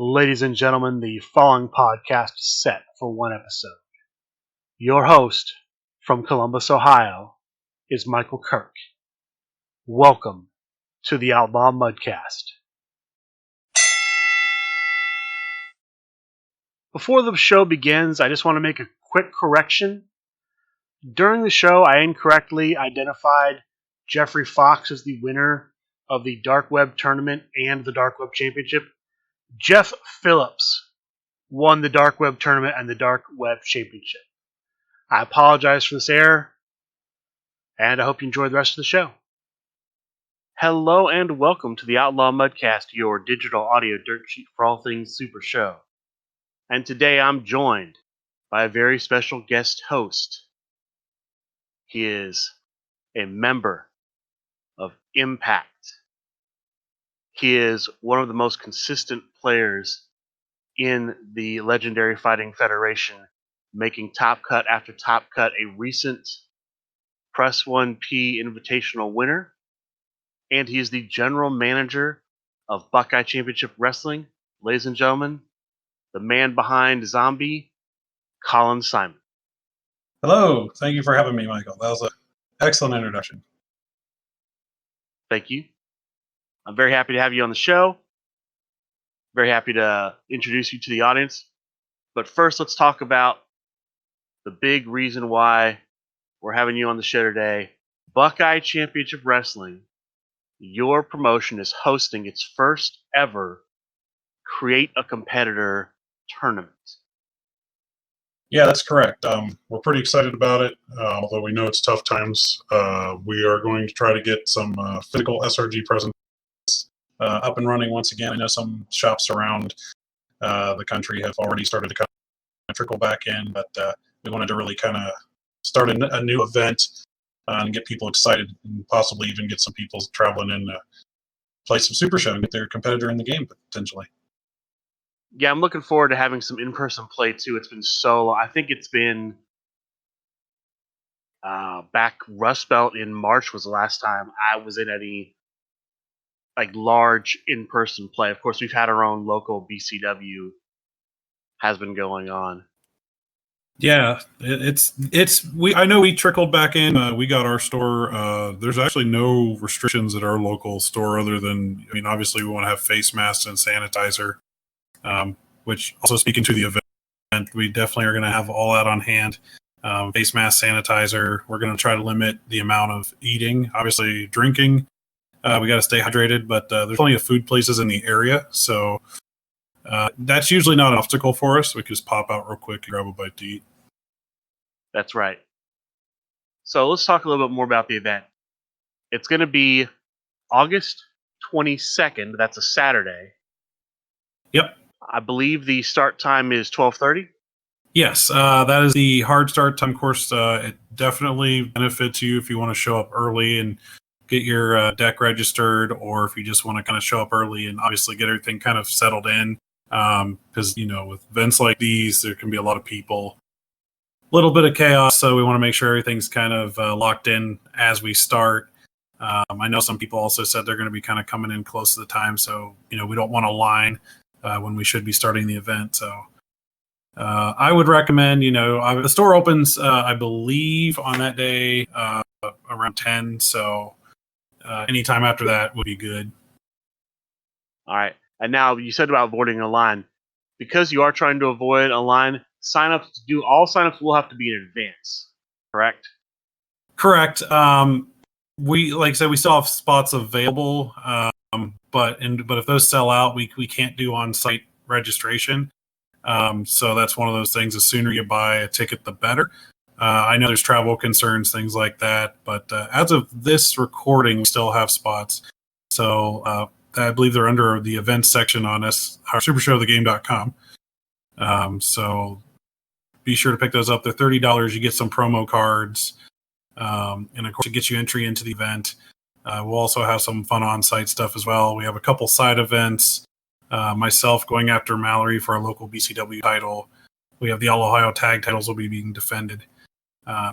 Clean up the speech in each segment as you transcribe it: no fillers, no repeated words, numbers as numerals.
Ladies and gentlemen, the following podcast is set for one episode. Your host from Columbus, Ohio, is Michael Kirk. Welcome to the Outlaw Mudcast. Before the show begins, I just want to make a quick correction. During the show, I incorrectly identified Jeffrey Fox as the winner of the Dark Web Tournament and the Dark Web Championship. Jeff Phillips won the Dark Web Tournament and the Dark Web Championship. I apologize for this error, and I hope you enjoy the rest of the show. Hello and welcome to the Outlaw Mudcast, your digital audio dirt sheet for all things Supershow. And today I'm joined by a very special guest host. He is a member of Impact. He is one of the most consistent players in the Legendary Fighting Federation, making top cut after top cut, a recent Press 1P Invitational winner, and he is the general manager of Buckeye Championship Wrestling. Ladies and gentlemen, the man behind Zombie, Collin Simon. Hello, thank you for having me, Michael. That was an excellent introduction. Thank you. I'm very happy to have you on the show. Very happy to introduce you to the audience. But first, let's talk about the big reason why we're having you on the show today. Buckeye Championship Wrestling, your promotion, is hosting its first ever Create a Competitor tournament. Yeah, that's correct. We're pretty excited about it, although we know it's tough times. We are going to try to get some physical SRG presence up and running once again. I know some shops around the country have already started to kind of trickle back in, but we wanted to really kind of start a new event and get people excited and possibly even get some people traveling in to play some Supershow and get their competitor in the game potentially. Yeah, I'm looking forward to having some in-person play too. It's been so long. I think it's been back Rust Belt in March was the last time I was in any large in-person play. Of course, we've had our own local BCW has been going on. Yeah, I know we trickled back in. We got our store. There's actually no restrictions at our local store other than, obviously we want to have face masks and sanitizer, which also speaking to the event, we definitely are going to have all that on hand. Face mask, sanitizer. We're going to try to limit the amount of eating. Obviously, drinking. We got to stay hydrated, but there's plenty of food places in the area, so that's usually not an obstacle for us. We can just pop out real quick and grab a bite to eat. That's right. So let's talk a little bit more about the event. It's going to be August 22nd. That's a Saturday. Yep. I believe the start time is 12:30. Yes, that is the hard start time. Of course, it definitely benefits you if you want to show up early and get your deck registered, or if you just want to kind of show up early and obviously get everything kind of settled in. Because, with events like these, there can be a lot of people, a little bit of chaos. So we want to make sure everything's kind of locked in as we start. I know some people also said they're going to be kind of coming in close to the time. So, we don't want a line when we should be starting the event. So I would recommend, the store opens, I believe, on that day around 10. So anytime after that would be good. All right. And now you said about avoiding a line. Because you are trying to avoid a line, all signups will have to be in advance, correct? Correct. We, like I said, we still have spots available, but if those sell out, we can't do on-site registration. So that's one of those things. The sooner you buy a ticket, the better. I know there's travel concerns, things like that, but as of this recording, we still have spots. So I believe they're under the events section on our supershowthegame.com. So be sure to pick those up. They're $30. You get some promo cards, and of course, it gets you entry into the event. We'll also have some fun on-site stuff as well. We have a couple side events. Myself going after Mallory for our local BCW title. We have the All Ohio tag titles will be being defended.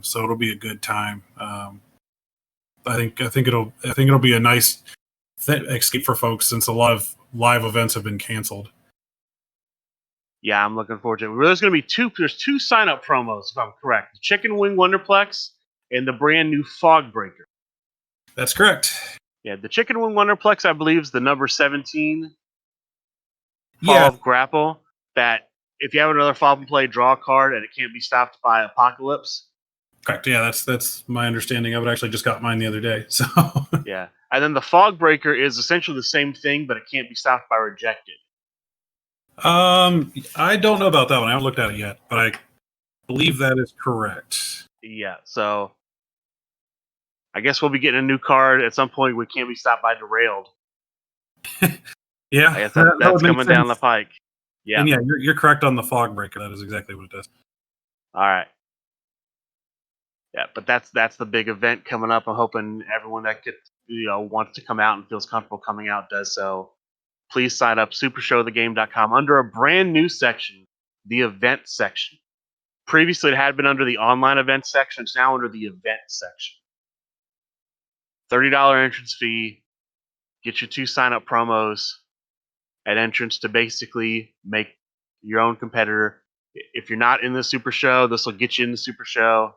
So it'll be a good time. I think it'll be a nice escape for folks since a lot of live events have been canceled. Yeah, I'm looking forward to it. There's going to be there's two sign-up promos, if I'm correct. The Chicken Wing Wonderplex and the brand new Fog Breaker. That's correct. Yeah, the Chicken Wing Wonderplex, I believe, is the number 17 follow-up grapple that if you have another follow-up and play, draw a card, and it can't be stopped by Apocalypse. Correct. Yeah, that's my understanding of it. I actually just got mine the other day. So yeah. And then the Fog Breaker is essentially the same thing, but it can't be stopped by Rejected. I don't know about that one. I haven't looked at it yet, but I believe that is correct. Yeah, so I guess we'll be getting a new card at some point. We can't be stopped by Derailed. Yeah, I guess that's coming down the pike. Yeah, and yeah, you're correct on the Fog Breaker. That is exactly what it does. All right. Yeah, but that's the big event coming up. I'm hoping everyone that wants to come out and feels comfortable coming out does so. Please sign up supershowthegame.com under a brand new section, the event section. Previously, it had been under the online event section. It's now under the event section. $30 entrance fee. Get your 2 sign-up promos at entrance to basically make your own competitor. If you're not in the Super Show, this will get you in the Super Show.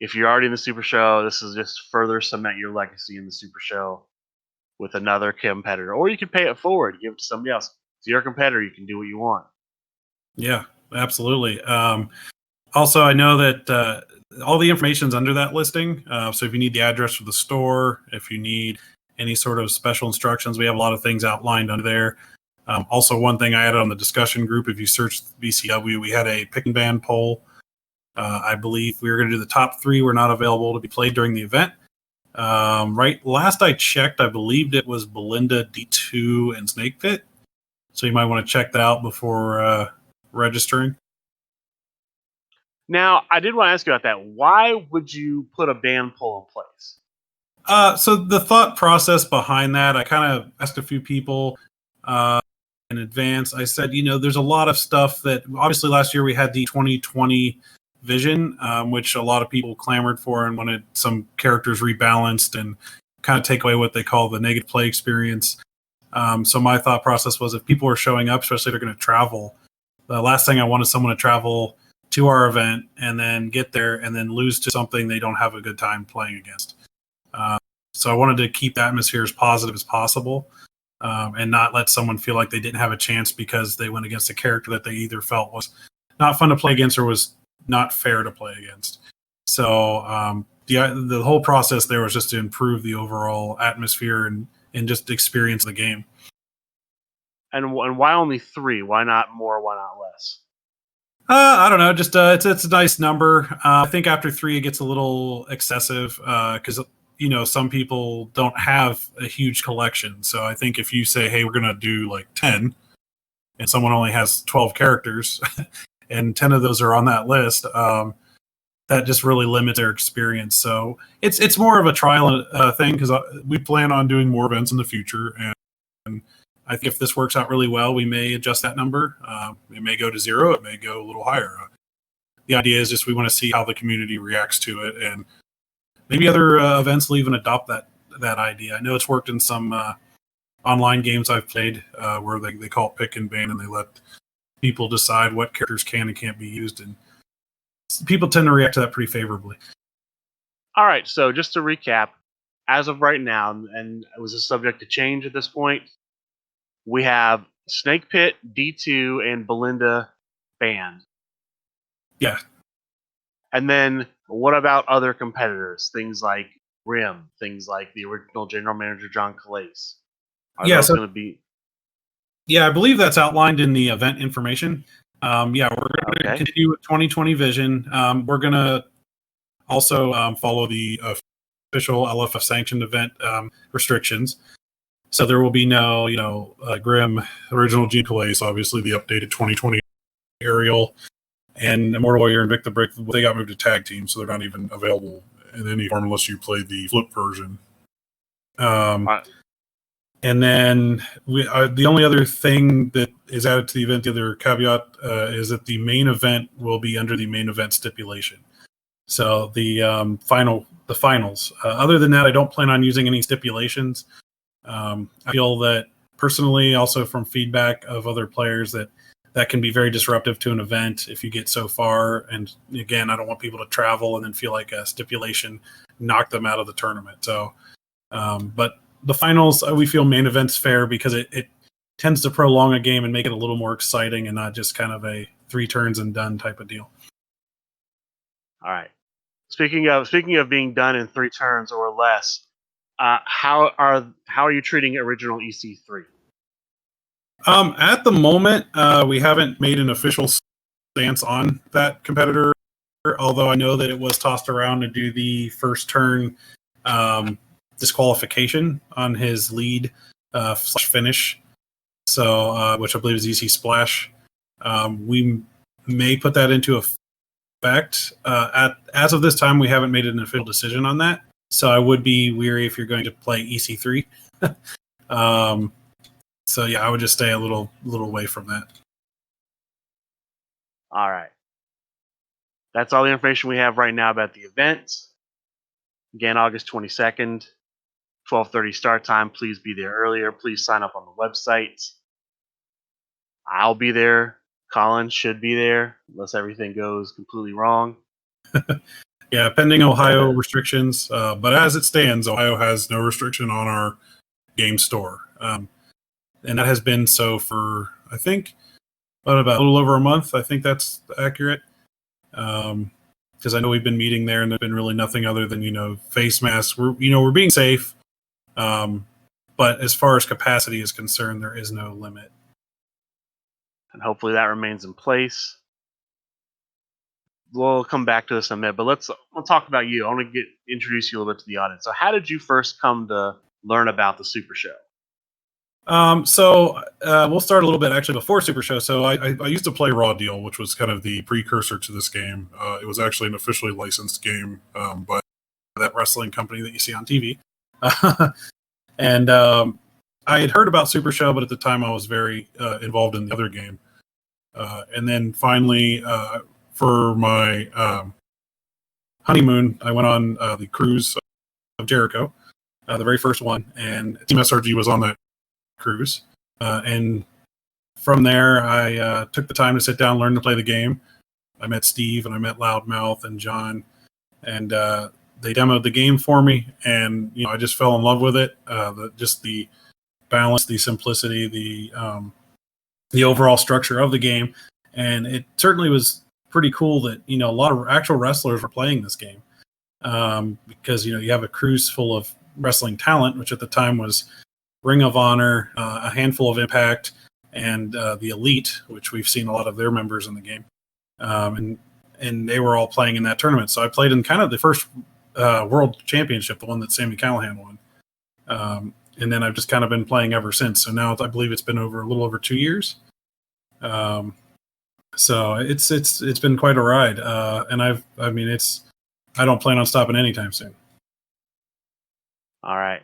If you're already in the Super Show, this is just further cement your legacy in the Super Show with another competitor. Or you can pay it forward, give it to somebody else. It's your competitor. You can do what you want. Yeah, absolutely. Also, I know that all the information is under that listing. So if you need the address for the store, if you need any sort of special instructions, we have a lot of things outlined under there. Also, one thing I added on the discussion group, if you search BCW, we had a pick and ban poll. I believe we were going to do the top 3 were not available to be played during the event. Right, last I checked, I believed it was Belinda, D2, and Snake Pit. So you might want to check that out before registering. Now, I did want to ask you about that. Why would you put a ban poll in place? So the thought process behind that, I kind of asked a few people in advance. I said, there's a lot of stuff that obviously last year we had the 2020 vision, which a lot of people clamored for and wanted some characters rebalanced and kind of take away what they call the negative play experience. So my thought process was if people are showing up, especially if they're going to travel, the last thing I want is someone to travel to our event and then get there and then lose to something they don't have a good time playing against. So I wanted to keep the atmosphere as positive as possible and not let someone feel like they didn't have a chance because they went against a character that they either felt was not fun to play against or was not fair to play against. So the whole process there was just to improve the overall atmosphere and just experience the game. And why only 3? Why not more? Why not less? I don't know. Just it's a nice number. I think after 3 it gets a little excessive because some people don't have a huge collection. So I think if you say, hey, we're gonna do like 10, and someone only has 12 characters, and 10 of those are on that list, that just really limits their experience. So it's more of a trial thing because we plan on doing more events in the future, and I think if this works out really well, we may adjust that number. It may go to 0. It may go a little higher. The idea is just we want to see how the community reacts to it, and maybe other events will even adopt that idea. I know it's worked in some online games I've played where they call it pick and ban, and they let people decide what characters can and can't be used, and people tend to react to that pretty favorably. All right, so just to recap, as of right now, and it was a subject to change at this point, we have Snake Pit, D2, and Belinda banned. Yeah. And then what about other competitors? Things like Rim, things like the original general manager, John Calais. Are those going to be... Yeah, I believe that's outlined in the event information. We're going to continue with 2020 vision. We're going to also follow the official LFF sanctioned event restrictions. So there will be no, Grim, original Gene Calais, obviously the updated 2020 Ariel, and Immortal Warrior and Victor Brick. They got moved to tag team, so they're not even available in any form unless you play the flip version. And then the only other thing that is added to the event, the other caveat, is that the main event will be under the main event stipulation. So the finals. Other than that, I don't plan on using any stipulations. I feel that personally, also from feedback of other players, that that can be very disruptive to an event if you get so far. And again, I don't want people to travel and then feel like a stipulation knocked them out of the tournament. So, but the finals, we feel main event's fair because it tends to prolong a game and make it a little more exciting and not just kind of a 3 turns and done type of deal. All right. Speaking of being done in 3 turns or less, how are you treating original EC3? At the moment, we haven't made an official stance on that competitor, although I know that it was tossed around to do the first turn disqualification on his lead finish. So, which I believe is EC Splash. We may put that into effect. As of this time, we haven't made an official decision on that. So I would be weary if you're going to play EC3. So yeah, I would just stay a little away from that. All right. That's all the information we have right now about the event. Again, August 22nd, 12:30 start time. Please be there earlier. Please sign up on the website. I'll be there. Collin should be there, unless everything goes completely wrong. Yeah, pending Ohio restrictions. But as it stands, Ohio has no restriction on our game store. And that has been so for, I think, about a little over a month. I think that's accurate. Because I know we've been meeting there and there's been really nothing other than, face masks. We're being safe. But as far as capacity is concerned, there is no limit. And hopefully that remains in place. We'll come back to this in a minute, but we'll talk about you. I want to introduce you a little bit to the audience. So how did you first come to learn about the Supershow? So we'll start a little bit actually before Supershow. So I used to play Raw Deal, which was kind of the precursor to this game. It was actually an officially licensed game, but that wrestling company that you see on TV. And I had heard about Supershow, but at the time I was very involved in the other game. And then finally, for my honeymoon, I went on the cruise of Jericho, the very first one, and Team SRG was on that cruise. And from there, I took the time to sit down and learn to play the game. I met Steve and I met Loudmouth and John, and they demoed the game for me, and I just fell in love with it. Just the balance, the simplicity, the overall structure of the game, and it certainly was pretty cool that a lot of actual wrestlers were playing this game, because you have a cruise full of wrestling talent, which at the time was Ring of Honor, a handful of Impact, and the Elite, which we've seen a lot of their members in the game, and they were all playing in that tournament. So I played in kind of the first World Championship, the one that Sami Callihan won, and then I've just kind of been playing ever since. So now I believe it's been a little over 2 years. So it's been quite a ride, and I don't plan on stopping anytime soon. All right.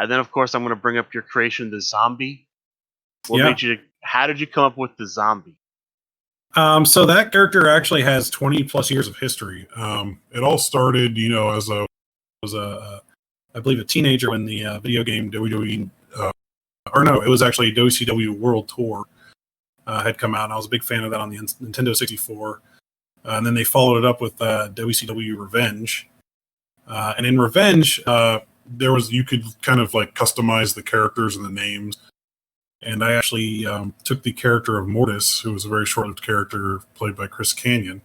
And then, of course, I'm going to bring up your creation, the zombie. How did you come up with the zombie? So that character actually has 20 plus years of history. It all started, as I believe a teenager when the video game WWE, it was actually WCW World Tour had come out. And I was a big fan of that on the Nintendo 64. And then they followed it up with WCW Revenge. And in Revenge, you could kind of like customize the characters and the names. And I actually took the character of Mortis, who was a very short-lived character played by Chris Kanyon,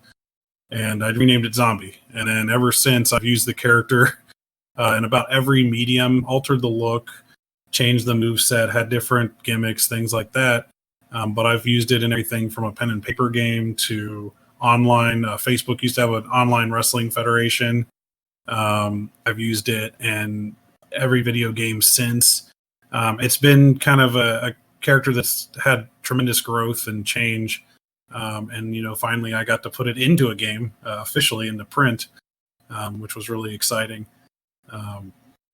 and I renamed it Zombie. And then ever since, I've used the character in about every medium, altered the look, changed the moveset, had different gimmicks, things like that. But I've used it in everything from a pen and paper game to online. Facebook used to have an online wrestling federation. I've used it in every video game since. It's been kind of a character that's had tremendous growth and change. And finally I got to put it into a game, officially into print, which was really exciting.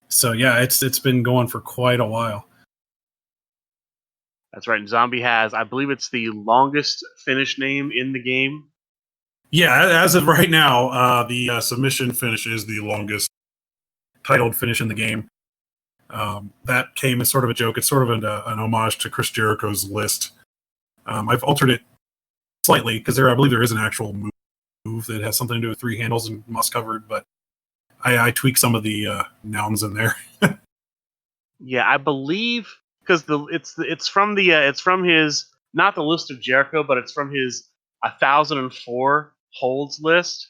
So yeah, it's been going for quite a while. That's right. And Zombie has, I believe it's the longest finish name in the game. Yeah, as of right now, the submission finish is the longest titled finish in the game. That came as sort of a joke. It's sort of an homage to Chris Jericho's list, I've altered it slightly because I believe there is an actual move that has something to do with 3 handles and moss covered, but I tweak some of the nouns in there. Yeah, I believe because it's from his, not the list of Jericho, but it's from his 1004 holds list.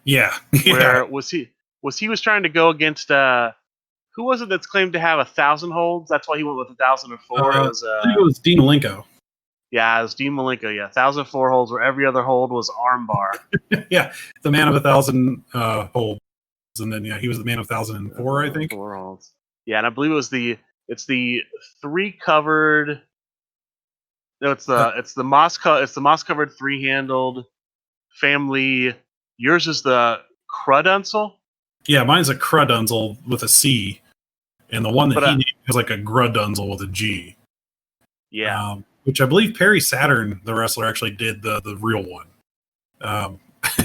Yeah, Where was he was trying to go against who was it that's claimed to have 1,000 holds? That's why he went with 1004. I think it was Dean Malenko. Yeah, it was Dean Malenko. Yeah, 1004 holds, where every other hold was armbar. Yeah, the man of 1,000 holds, and then he was the man of 1,004, I think. 4 holds. Yeah, and I believe it's the 3 covered. No, it's the moss covered 3 handled family. Yours is the Crudunzel. Yeah, mine's a Crudunzel with a C, and the one that he named is like a Grudunzel with a G. Yeah. Which I believe Perry Saturn, the wrestler, actually did the real one.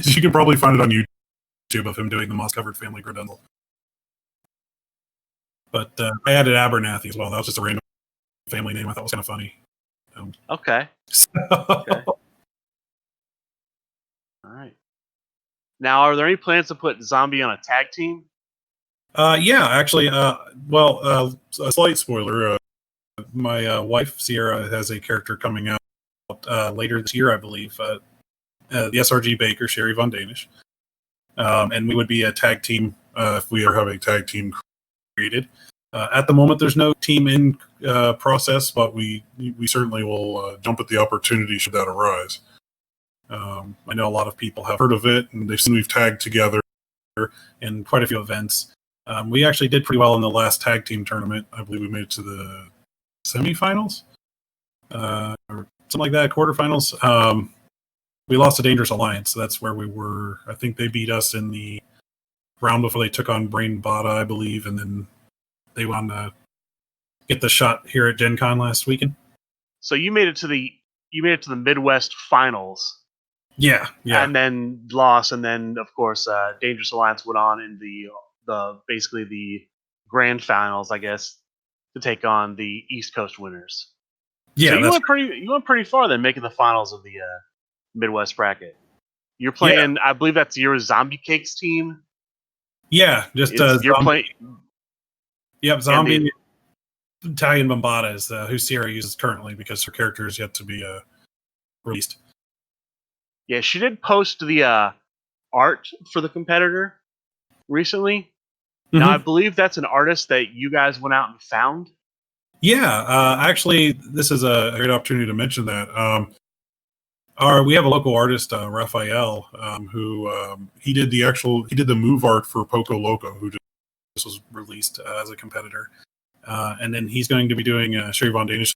You can probably find it on YouTube of him doing the moss-covered family Grudunzel. But I added Abernathy as well. That was just a random family name I thought was kind of funny. Okay. Okay. All right. Now, are there any plans to put Zombie on a tag team? Yeah, actually. A slight spoiler. My wife, Sierra, has a character coming out later this year, I believe. The SRG Baker, Sherry Von Danish. And we would be a tag team if we ever have a tag team created. At the moment, there's no team in process, but we certainly will jump at the opportunity should that arise. I know a lot of people have heard of it, and they've seen we've tagged together in quite a few events. We actually did pretty well in the last tag team tournament. I believe we made it to the semifinals, or something like that, quarterfinals. We lost to Dangerous Alliance, so that's where we were. I think they beat us in the round before they took on Brain Bada, I believe, and then they won to get the shot here at Gen Con last weekend. So you made it to the Midwest finals. Yeah. And then lost, and then of course Dangerous Alliance went on in the basically the grand finals, I guess, to take on the East Coast winners. Yeah, so you went pretty far then, making the finals of the Midwest bracket. You're playing, I believe that's your Zombie Cakes team. Yeah, just you're playing. Yep, Zombie Italian Bombata is who Sierra uses currently because her character is yet to be released. Yeah, she did post the art for the competitor recently. Mm-hmm. Now, I believe that's an artist that you guys went out and found. Yeah, actually, this is a great opportunity to mention that. We have a local artist, Raphael, who he did the move art for Poco Loco, who just was released as a competitor, and then he's going to be doing Sherry Von Danish's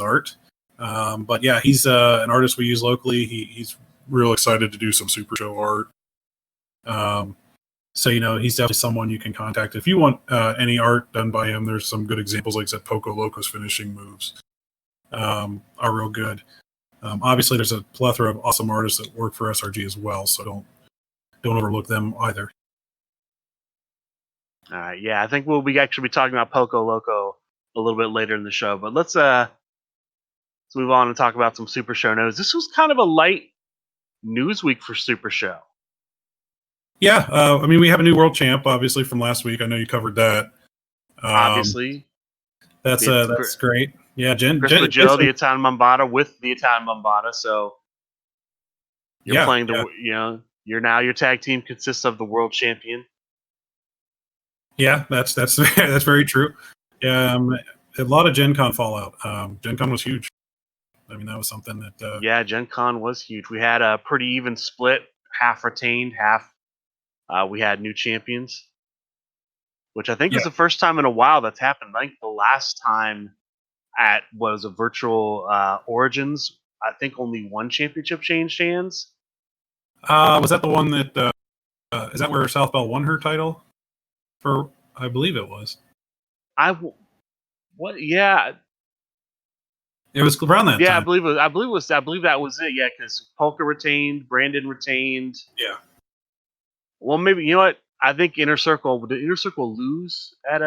art. But yeah, he's an artist we use locally. He's real excited to do some Supershow art. So, he's definitely someone you can contact. If you want any art done by him, there's some good examples. Like I said, Poco Loco's finishing moves are real good. Obviously, there's a plethora of awesome artists that work for SRG as well, so don't overlook them either. All right, yeah, I think we'll actually be talking about Poco Loco a little bit later in the show, but let's move on and talk about some Super Show news. This was kind of a light news week for Super Show. Yeah, I mean, we have a new world champ, obviously, from last week. I know you covered that. Obviously. That's great. Yeah, Jen Joe, the Italian Bombata with the Italian Bombata, so you're playing your tag team consists of the world champion. Yeah, that's very true. A lot of Gen Con fallout. Gen Con was huge. I mean, that was something that... Yeah, Gen Con was huge. We had a pretty even split, half retained, half we had new champions, which I think is the first time in a while that's happened. I think the last time was a virtual Origins, I think only one championship changed hands. Was that the one that... is that where South Bell won her title? I believe it was. Yeah. It was around that time. Yeah, I believe that was it. Yeah, because Polka retained, Brandon retained. Yeah. Well, maybe, you know what? I think did Inner Circle lose at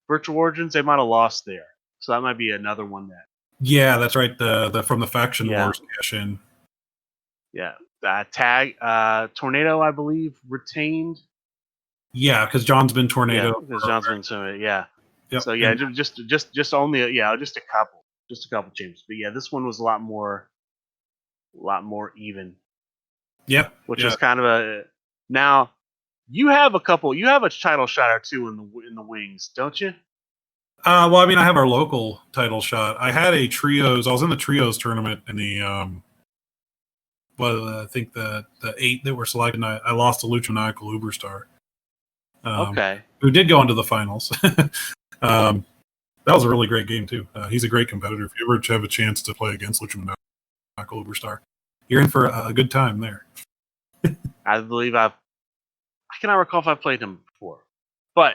Virtual Origins? They might have lost there. So that might be another one that. Yeah, that's right. The from the Faction Yeah. Wars cash in. Yeah. Tag Tornado, I believe, retained. Yeah, because John's been Tornado. Yeah, because John's been so yeah. Yep. So yeah, And- just only just a couple changes. But yeah, this one was a lot more even. yeah, Which yeah. is kind of a now. You have a title shot or two in the wings, don't you? Well, I mean, I have our local title shot. I had a trios. I was in the trios tournament in the I think the 8 that were selected. And I lost to Lucha Maniacal Uberstar. Okay. Who did go into the finals. That was a really great game too. He's a great competitor. If you ever have a chance to play against Lucha Maniacal Uberstar, you're in for a good time there. I believe I cannot recall if I played him before, but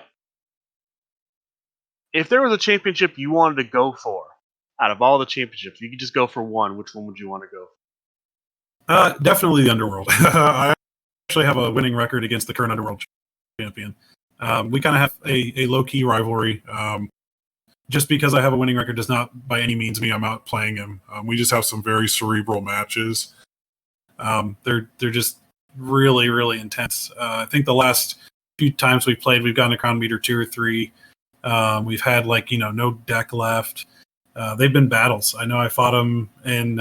if there was a championship you wanted to go for, out of all the championships, you could just go for one. Which one would you want to go for? Definitely the Underworld. I actually have a winning record against the current Underworld champion. We kind of have a low-key rivalry. Just because I have a winning record does not by any means mean I'm out playing him. We just have some very cerebral matches. They're just really, really intense. I think the last few times we played, we've gotten to Crown Meter 2 or 3. We've had no deck left. They've been battles. I know I fought them in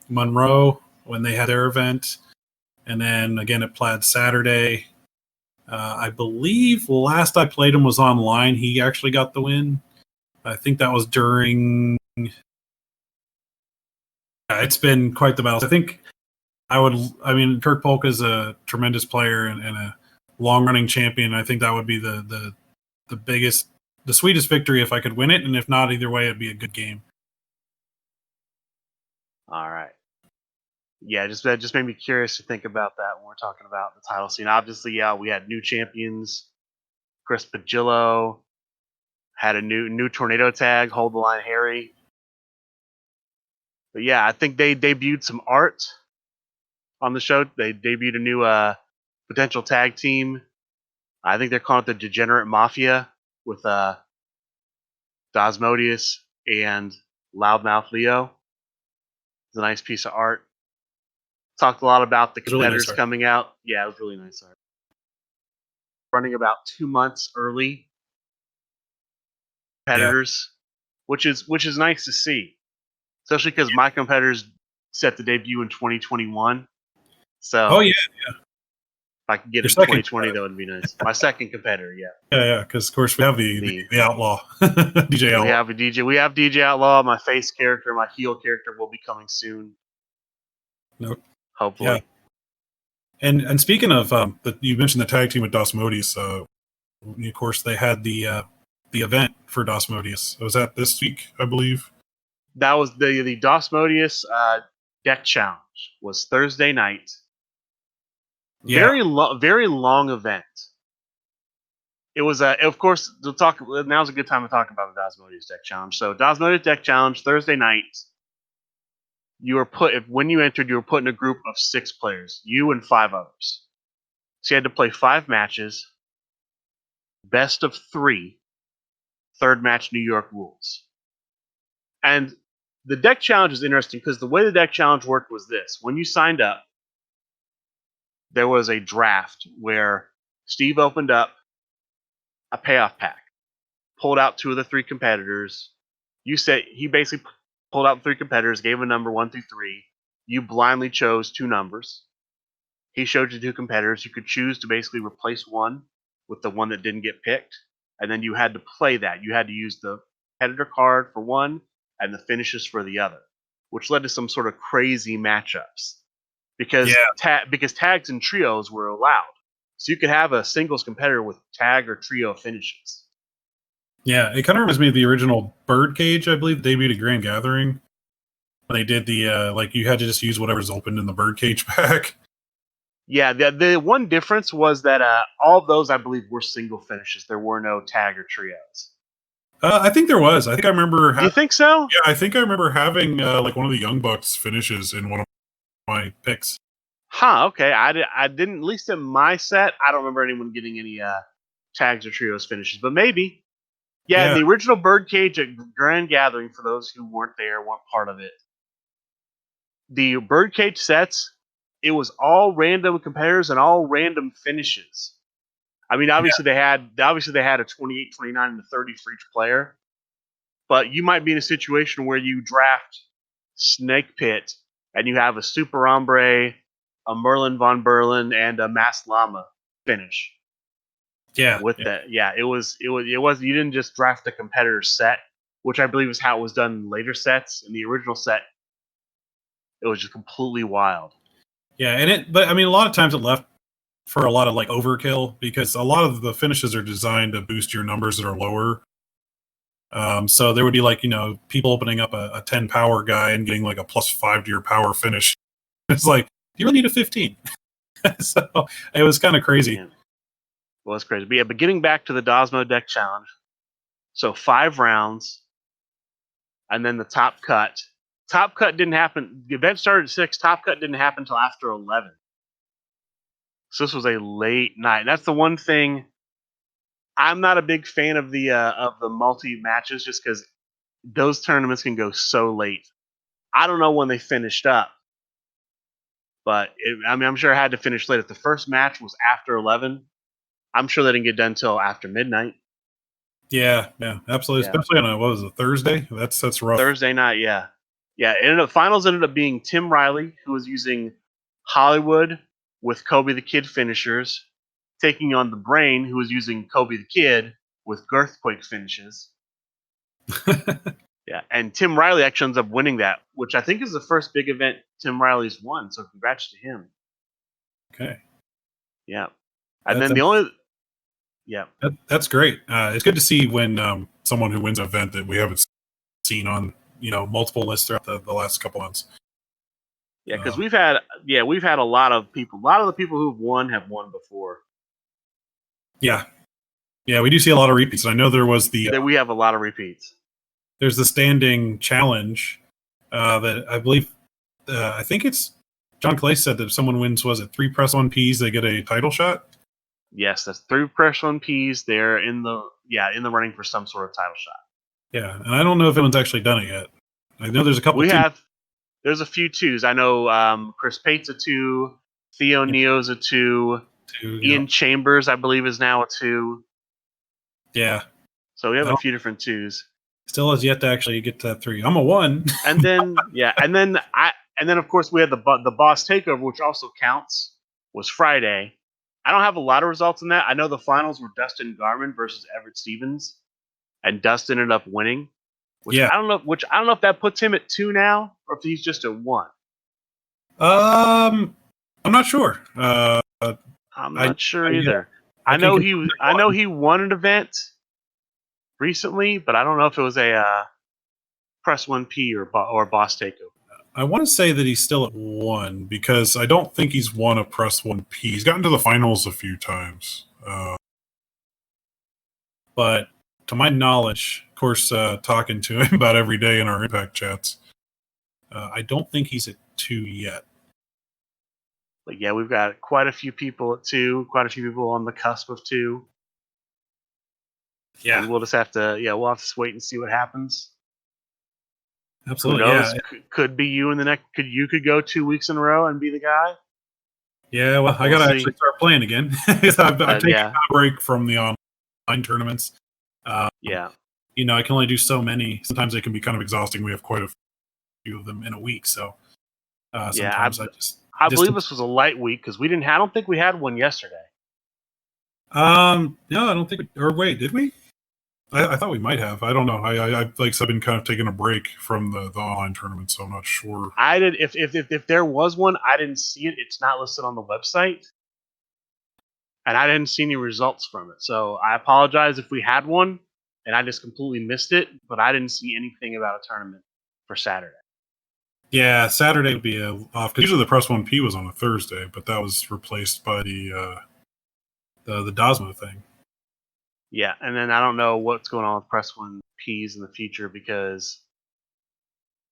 Monroe when they had their event, and then again at Plaid Saturday. I believe last I played him was online. He actually got the win. I think that was during. It's been quite the battle. I think Kirk Polk is a tremendous player and a long-running champion. I think that would be the biggest, the sweetest victory if I could win it, and if not, either way, it'd be a good game. All right. Yeah, that just made me curious to think about that when we're talking about the title scene. Obviously, yeah, we had new champions. Chris Pagillo had a new tornado tag, Hold the Line Harry. But yeah, I think they debuted some art on the show. They debuted a new potential tag team. I think they're calling it the Degenerate Mafia with Dosmodius and Loudmouth Leo. It's a nice piece of art. Talked a lot about the competitors Really nice coming out. Yeah, it was really nice art. Running about 2 months early. Competitors, which is nice to see, especially because my competitors set to debut in 2021. So, yeah. if I could get Your it in second 2020, that would be nice. My second competitor, yeah. Yeah, because of course we have the Outlaw, DJ Outlaw. We have DJ Outlaw. My face character, my heel character will be coming soon. Nope. Hopefully. Yeah. And speaking of, you mentioned the tag team with Dosmodius. Of course, they had the event for Dosmodius. Was that this week, I believe? That was the Dosmodius deck challenge. Was Thursday night. Yeah. Very long event. It was of course we'll talk. Now's a good time to talk about the Dosmodius deck challenge. So Dosmodius deck challenge Thursday night. When you entered, you were put in a group of 6 players, you and 5 others. So you had to play 5 matches, best of 3, third match New York rules. And the deck challenge is interesting because the way the deck challenge worked was this: when you signed up, there was a draft where Steve opened up a payoff pack, pulled out 2 of the 3 competitors. He basically pulled out 3 competitors, gave a number 1 through 3. You blindly chose 2 numbers. He showed you 2 competitors. You could choose to basically replace one with the one that didn't get picked, and then you had to play that. You had to use the competitor card for one and the finishes for the other, which led to some sort of crazy matchups. Because tags and trios were allowed. So you could have a singles competitor with tag or trio finishes. Yeah, it kind of reminds me of the original Birdcage, I believe, debuted at Grand Gathering. When they did the, you had to just use whatever's opened in the Birdcage pack. Yeah, the one difference was that all of those, I believe, were single finishes. There were no tag or trios. I think there was. I think I remember. Do you think so? Yeah, I think I remember having one of the Young Bucks finishes in one of my picks. Huh. Okay. I didn't. At least in my set, I don't remember anyone getting any tags or trios finishes. But maybe. Yeah, in the original Birdcage at Grand Gathering, for those who weren't there, weren't part of it, the Birdcage sets, it was all random competitors and all random finishes. I mean, obviously they had a 28, 29, and a 30 for each player, but you might be in a situation where you draft Snake Pit and you have a Super Hombre, a Merlin von Berlin, and a Mass Llama finish. Yeah. With that, it was you didn't just draft a competitor set, which I believe is how it was done in later sets. In the original set, it was just completely wild. Yeah, but I mean, a lot of times it left for a lot of like overkill because a lot of the finishes are designed to boost your numbers that are lower. So there would be like, people opening up a 10 power guy and getting like a +5 to your power finish. It's like, you really need a 15. So it was kind of crazy. Yeah. Well, it's crazy. But getting back to the Dosmo deck challenge. So 5 rounds, and then the top cut. Top cut didn't happen. The event started at 6. Top cut didn't happen until after 11. So this was a late night. And that's the one thing. I'm not a big fan of the multi matches just because those tournaments can go so late. I don't know when they finished up, but I'm sure it had to finish late. If the first match was after 11, I'm sure they didn't get done until after midnight. Yeah, absolutely. Yeah. Especially on a Thursday. That's rough. Thursday night, yeah. Finals ended up being Tim Riley, who was using Hollywood with Kobe the Kid finishers, taking on the Brain, who was using Kobe the Kid with Girthquake finishes. Yeah, and Tim Riley actually ends up winning that, which I think is the first big event Tim Riley's won. So congrats to him. Okay. Yeah, and then the only. Yeah, that's great. It's good to see when someone who wins an event that we haven't seen on multiple lists throughout the last couple months. Yeah, because we've had a lot of people. A lot of the people who've won have won before. Yeah, we do see a lot of repeats. I know there was we have a lot of repeats. There's the standing challenge that I believe. I think it's John Clay said that if someone wins, was it 3 press 1 Ps, they get a title shot. Yes, that's 3 press 1 Ps. They're in the running for some sort of title shot. Yeah, and I don't know if anyone's actually done it yet. I know there's a couple. There's a few 2s. I know Chris Pate's a 2. Theo Neo's a 2. Ian Chambers, I believe, is now a 2. Yeah. So we have a few different 2s. Still has yet to actually get to that 3. I'm a 1. And then and then of course we had the Boss Takeover, which also counts. Was Friday. I don't have a lot of results in that. I know the finals were Dustin Garman versus Everett Stevens, and Dustin ended up winning. I don't know if that puts him at 2 now, or if he's just at 1. I'm not sure. I'm not sure either. I know he won an event recently, but I don't know if it was a press 1P or Boss Takeover. I want to say that he's still at 1 because I don't think he's won a press 1P. He's gotten to the finals a few times. But to my knowledge, of course, talking to him about every day in our Impact chats, I don't think he's at 2 yet. But yeah, we've got quite a few people at 2, quite a few people on the cusp of 2. Yeah. And we'll just have to wait and see what happens. Absolutely. Who knows? Yeah. Could be you in the next. You could go 2 weeks in a row and be the guy. Yeah, well, I gotta actually start playing again. I've taken a break from the online tournaments. Yeah. I can only do so many. Sometimes they can be kind of exhausting. We have quite a few of them in a week, so sometimes I believe this was a light week because we didn't. I don't think we had one yesterday. No, I don't think. Or wait, did we? I thought we might have. I don't know. I've been kind of taking a break from the online tournament, so I'm not sure. I did. If there was one, I didn't see it. It's not listed on the website, and I didn't see any results from it. So I apologize if we had one, and I just completely missed it. But I didn't see anything about a tournament for Saturday. Yeah, Saturday would be off because usually the press 1P was on a Thursday, but that was replaced by the Dosmo thing. Yeah, and then I don't know what's going on with press 1Ps in the future because,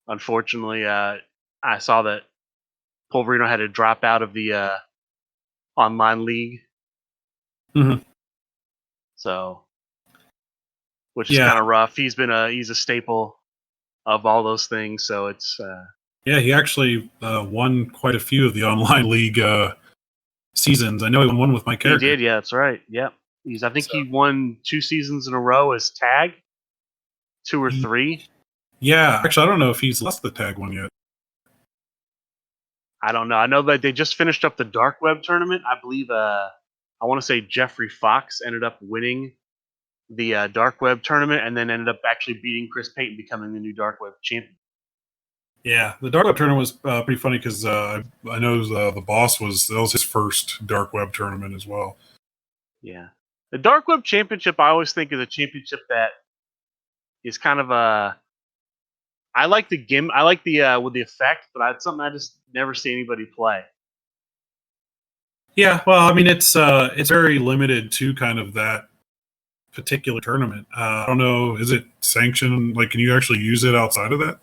unfortunately, I saw that Pulverino had to drop out of the online league. Mm-hmm. So which is kind of rough. He's a staple of all those things, so it's yeah, he actually won quite a few of the online league seasons. I know he won one with my character. He did, yeah, that's right. Yep. I think he won 2 seasons in a row as tag, 2 or 3. Yeah, actually, I don't know if he's lost the tag one yet. I don't know. I know that they just finished up the Dark Web tournament. I believe, I want to say Jeffrey Fox ended up winning the Dark Web tournament and then ended up actually beating Chris Payton, becoming the new Dark Web champion. Yeah, the Dark Web tournament was pretty funny because I know the boss was his first Dark Web tournament as well. Yeah. The Dark Web Championship, I always think, is a championship that is kind of a... I like the with the effect, but it's something I just never see anybody play. Yeah, well, I mean, it's very limited to kind of that particular tournament. I don't know, is it sanctioned? Like, can you actually use it outside of that?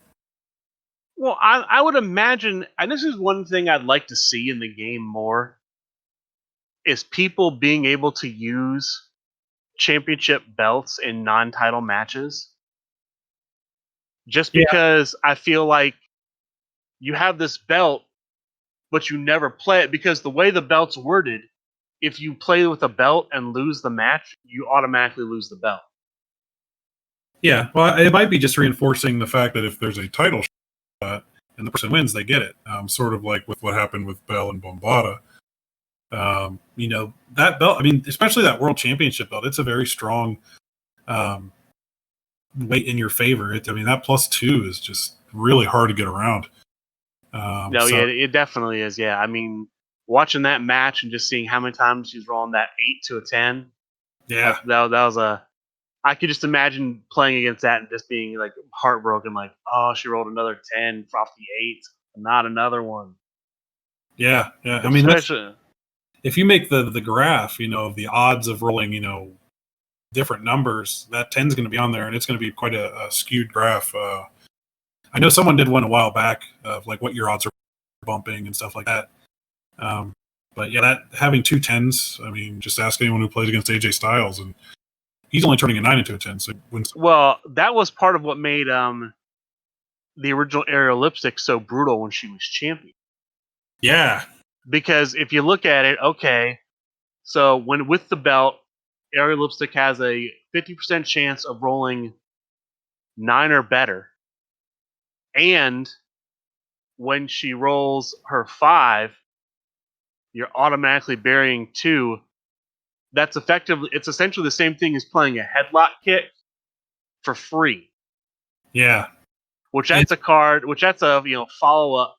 Well, I would imagine, and this is one thing I'd like to see in the game more, is people being able to use championship belts in non-title matches. Just because I feel like you have this belt, but you never play it, because the way the belt's worded, if you play with a belt and lose the match, you automatically lose the belt. Yeah, well, it might be just reinforcing the fact that if there's a title shot and the person wins, they get it. Sort of like with what happened with Bell and Bombada. That belt, I mean, especially that World Championship belt, it's a very strong weight in your favor. That +2 is just really hard to get around. Yeah, it definitely is. Yeah, I mean, watching that match and just seeing how many times she's rolling that 8 to a 10. Yeah, that was I could just imagine playing against that and just being like heartbroken, like, oh, she rolled another 10 off the 8, not another one. Yeah. I mean, if you make the graph, of the odds of rolling, different numbers, that 10 is going to be on there, and it's going to be quite a skewed graph. I know someone did one a while back of like what your odds are bumping and stuff like that. But yeah, that having 2 10s, I mean, just ask anyone who plays against AJ Styles, and he's only turning a 9 into a 10. So well, that was part of what made the original Aerial Lipstick so brutal when she was champion. Yeah, because if you look at it, okay, so when with the belt, Aerial Lipstick has a 50% chance of rolling 9 or better. And when she rolls her 5, you're automatically burying 2. It's essentially the same thing as playing a headlock kick for free. Yeah. That's a follow up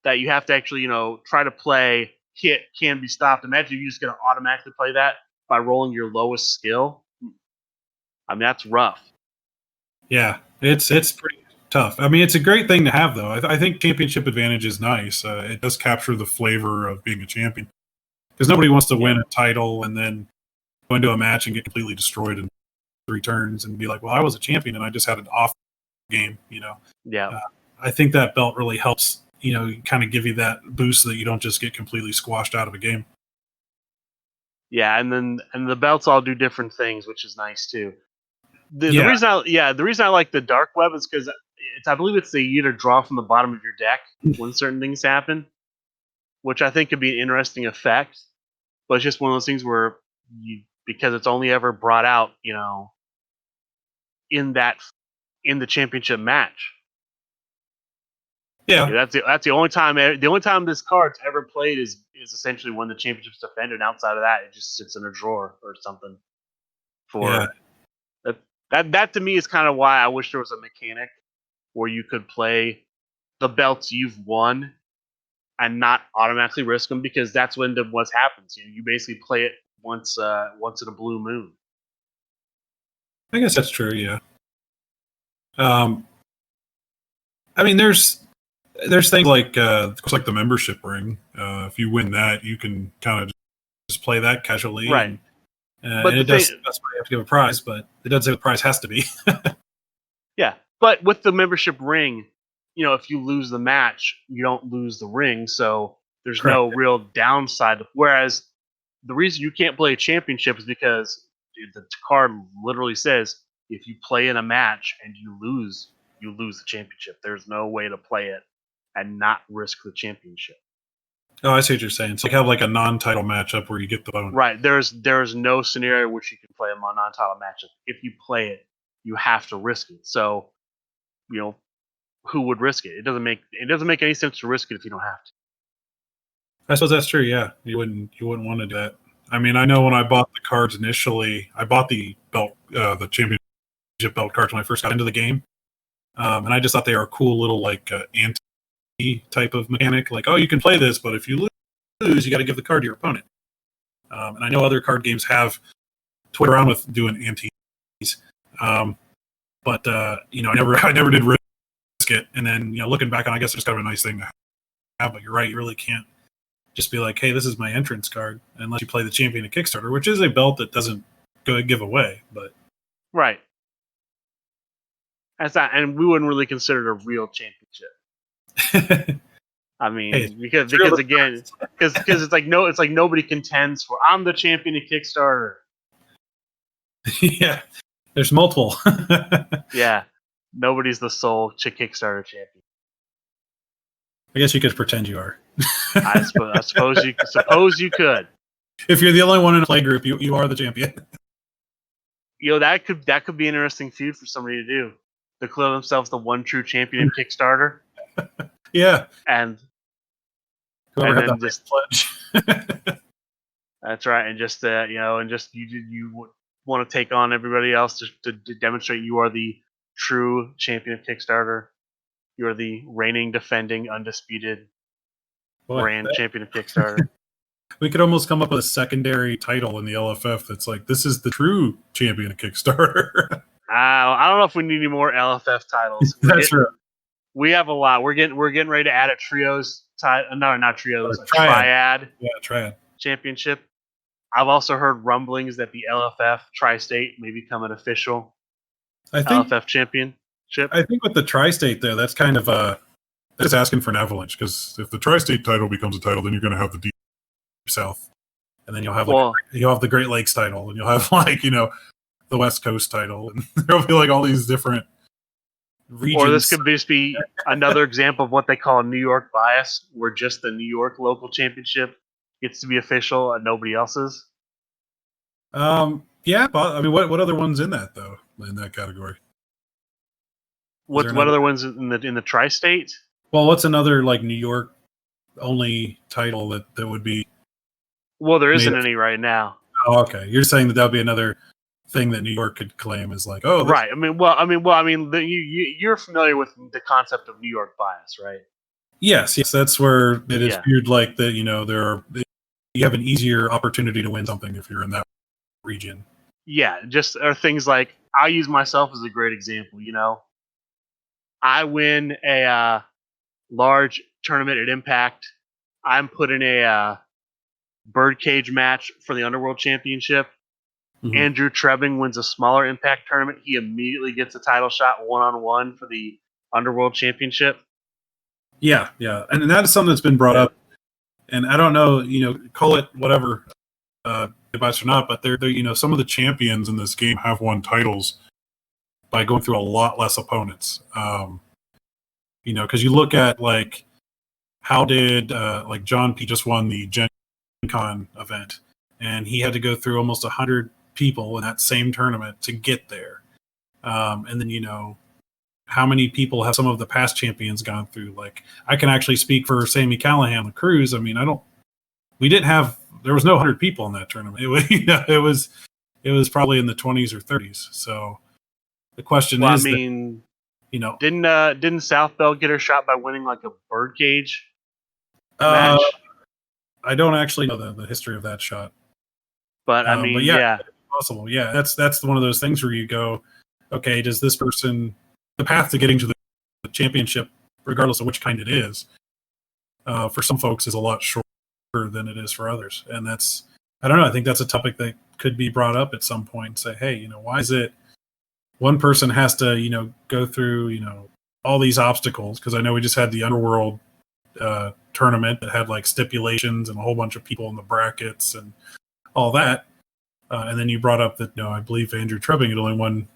that you have to actually, try to play. Hit can be stopped. Imagine you're just going to automatically play that by rolling your lowest skill. I mean, that's rough. Yeah, it's pretty tough. I mean, it's a great thing to have, though. I think championship advantage is nice. It does capture the flavor of being a champion, because nobody wants to win a title and then go into a match and get completely destroyed in 3 turns and be like, well, I was a champion and I just had an off game, Yeah. I think that belt really helps, kind of give you that boost so that you don't just get completely squashed out of a game. Yeah, and the belts all do different things, which is nice too. The reason I like the Dark Web is because I believe it's you to draw from the bottom of your deck when certain things happen, which I think could be an interesting effect. But it's just one of those things where because it's only ever brought out, in the championship match. Yeah, that's the only time. The only time this card's ever played is essentially when the championship's defended. Outside of that, it just sits in a drawer or something. That to me is kind of why I wish there was a mechanic where you could play the belts you've won and not automatically risk them, because that's when what happens. You basically play it once in a blue moon. I guess that's true. Yeah. I mean, there's things like the membership ring. If you win that, you can kind of just play that casually, right? But it does specify you have to give a prize, but it doesn't say the prize has to be. Yeah, but with the membership ring, if you lose the match, you don't lose the ring, so there's no real downside. Whereas the reason you can't play a championship is because the card literally says if you play in a match and you lose the championship. There's no way to play it and not risk the championship. Oh, I see what you're saying. So you have like a non-title matchup where you get the bonus. Right. There's no scenario which you can play a non-title matchup. If you play it, you have to risk it. So, who would risk it? It doesn't make any sense to risk it if you don't have to. I suppose that's true. Yeah, you wouldn't want to do that. I mean, I know when I bought the cards initially, I bought the belt, the championship belt cards when I first got into the game, and I just thought they were a cool little like anti type of mechanic. Like, oh, you can play this, but if you lose, you got to give the card to your opponent. And I know other card games have toyed around with doing antis, but I never did risk it. And then looking back on, I guess it's kind of a nice thing to have. But you're right, you really can't just be like, hey, this is my entrance card, unless you play the champion at Kickstarter, which is a belt that doesn't give away. But right, that's not, and we wouldn't really consider it a real championship. I mean, hey, because again, because it's like nobody contends for I'm the champion at Kickstarter. Yeah, there's multiple. Yeah, nobody's the sole Kickstarter champion. I guess you could pretend you are. I suppose you could. If you're the only one in a play group, you are the champion. That could be an interesting feud for somebody to do. Declare themselves the one true champion in Kickstarter. Yeah, and then just pledge. That's right, and just you want to take on everybody else to demonstrate you are the true champion of Kickstarter. You are the reigning, defending, undisputed brand champion of Kickstarter. We could almost come up with a secondary title in the LFF that's like, this is the true champion of Kickstarter. I don't know if we need any more LFF titles. That's true. We have a lot. We're getting ready to add a trios not trios, a triad. Yeah, triad championship. I've also heard rumblings that the LFF Tri-State may become an official LFF championship. I think with the Tri-State though, that's kind of that's asking for an avalanche, because if the Tri-State title becomes a title, then you're going to have the Deep South, and then you'll have you'll have the Great Lakes title, and you'll have the West Coast title, and there'll be like all these different regions. Or this could just be another example of what they call a New York bias, where just the New York local championship gets to be official and nobody else's. Yeah, but I mean, what other ones in that though? In that category, what other ones in the Tri-State? Well, what's another like New York only title that would be? Well, there isn't any right now. Oh, okay. You're saying that would be another thing that New York could claim as like, oh, right. You're familiar with the concept of New York bias, right? Yes. That's where it is viewed like that. You have an easier opportunity to win something if you're in that region. Yeah, just are things like, I'll use myself as a great example. I win a large tournament at Impact. I'm put in a birdcage match for the Underworld Championship. Mm-hmm. Andrew Trebbing wins a smaller Impact tournament. He immediately gets a title shot 1-on-1 for the Underworld Championship. Yeah, and that is something that's been brought up. And I don't know, call it whatever, advice or not, but they're some of the champions in this game have won titles by going through a lot less opponents. Because you look at like, how did like John P just won the Gen Con event, and he had to go through almost 100 people in that same tournament to get there. And then how many people have some of the past champions gone through? Like, I can actually speak for Sammy Callahan, the Cruise. I mean, there was no 100 people in that tournament. It was probably in the 20s or 30s. So the question is, didn't South Bell get her shot by winning like a birdcage match? I don't actually know the history of that shot. But yeah. Possible. Yeah, that's one of those things where you go, okay, does this person, the path to getting to the championship, regardless of which kind it is, for some folks is a lot shorter than it is for others. And that's, I don't know, I think that's a topic that could be brought up at some point and say, hey, why is it one person has to, go through, all these obstacles? Because I know we just had the Underworld tournament that had like stipulations and a whole bunch of people in the brackets and all that. And then you brought up that, I believe Andrew Trebbing had only won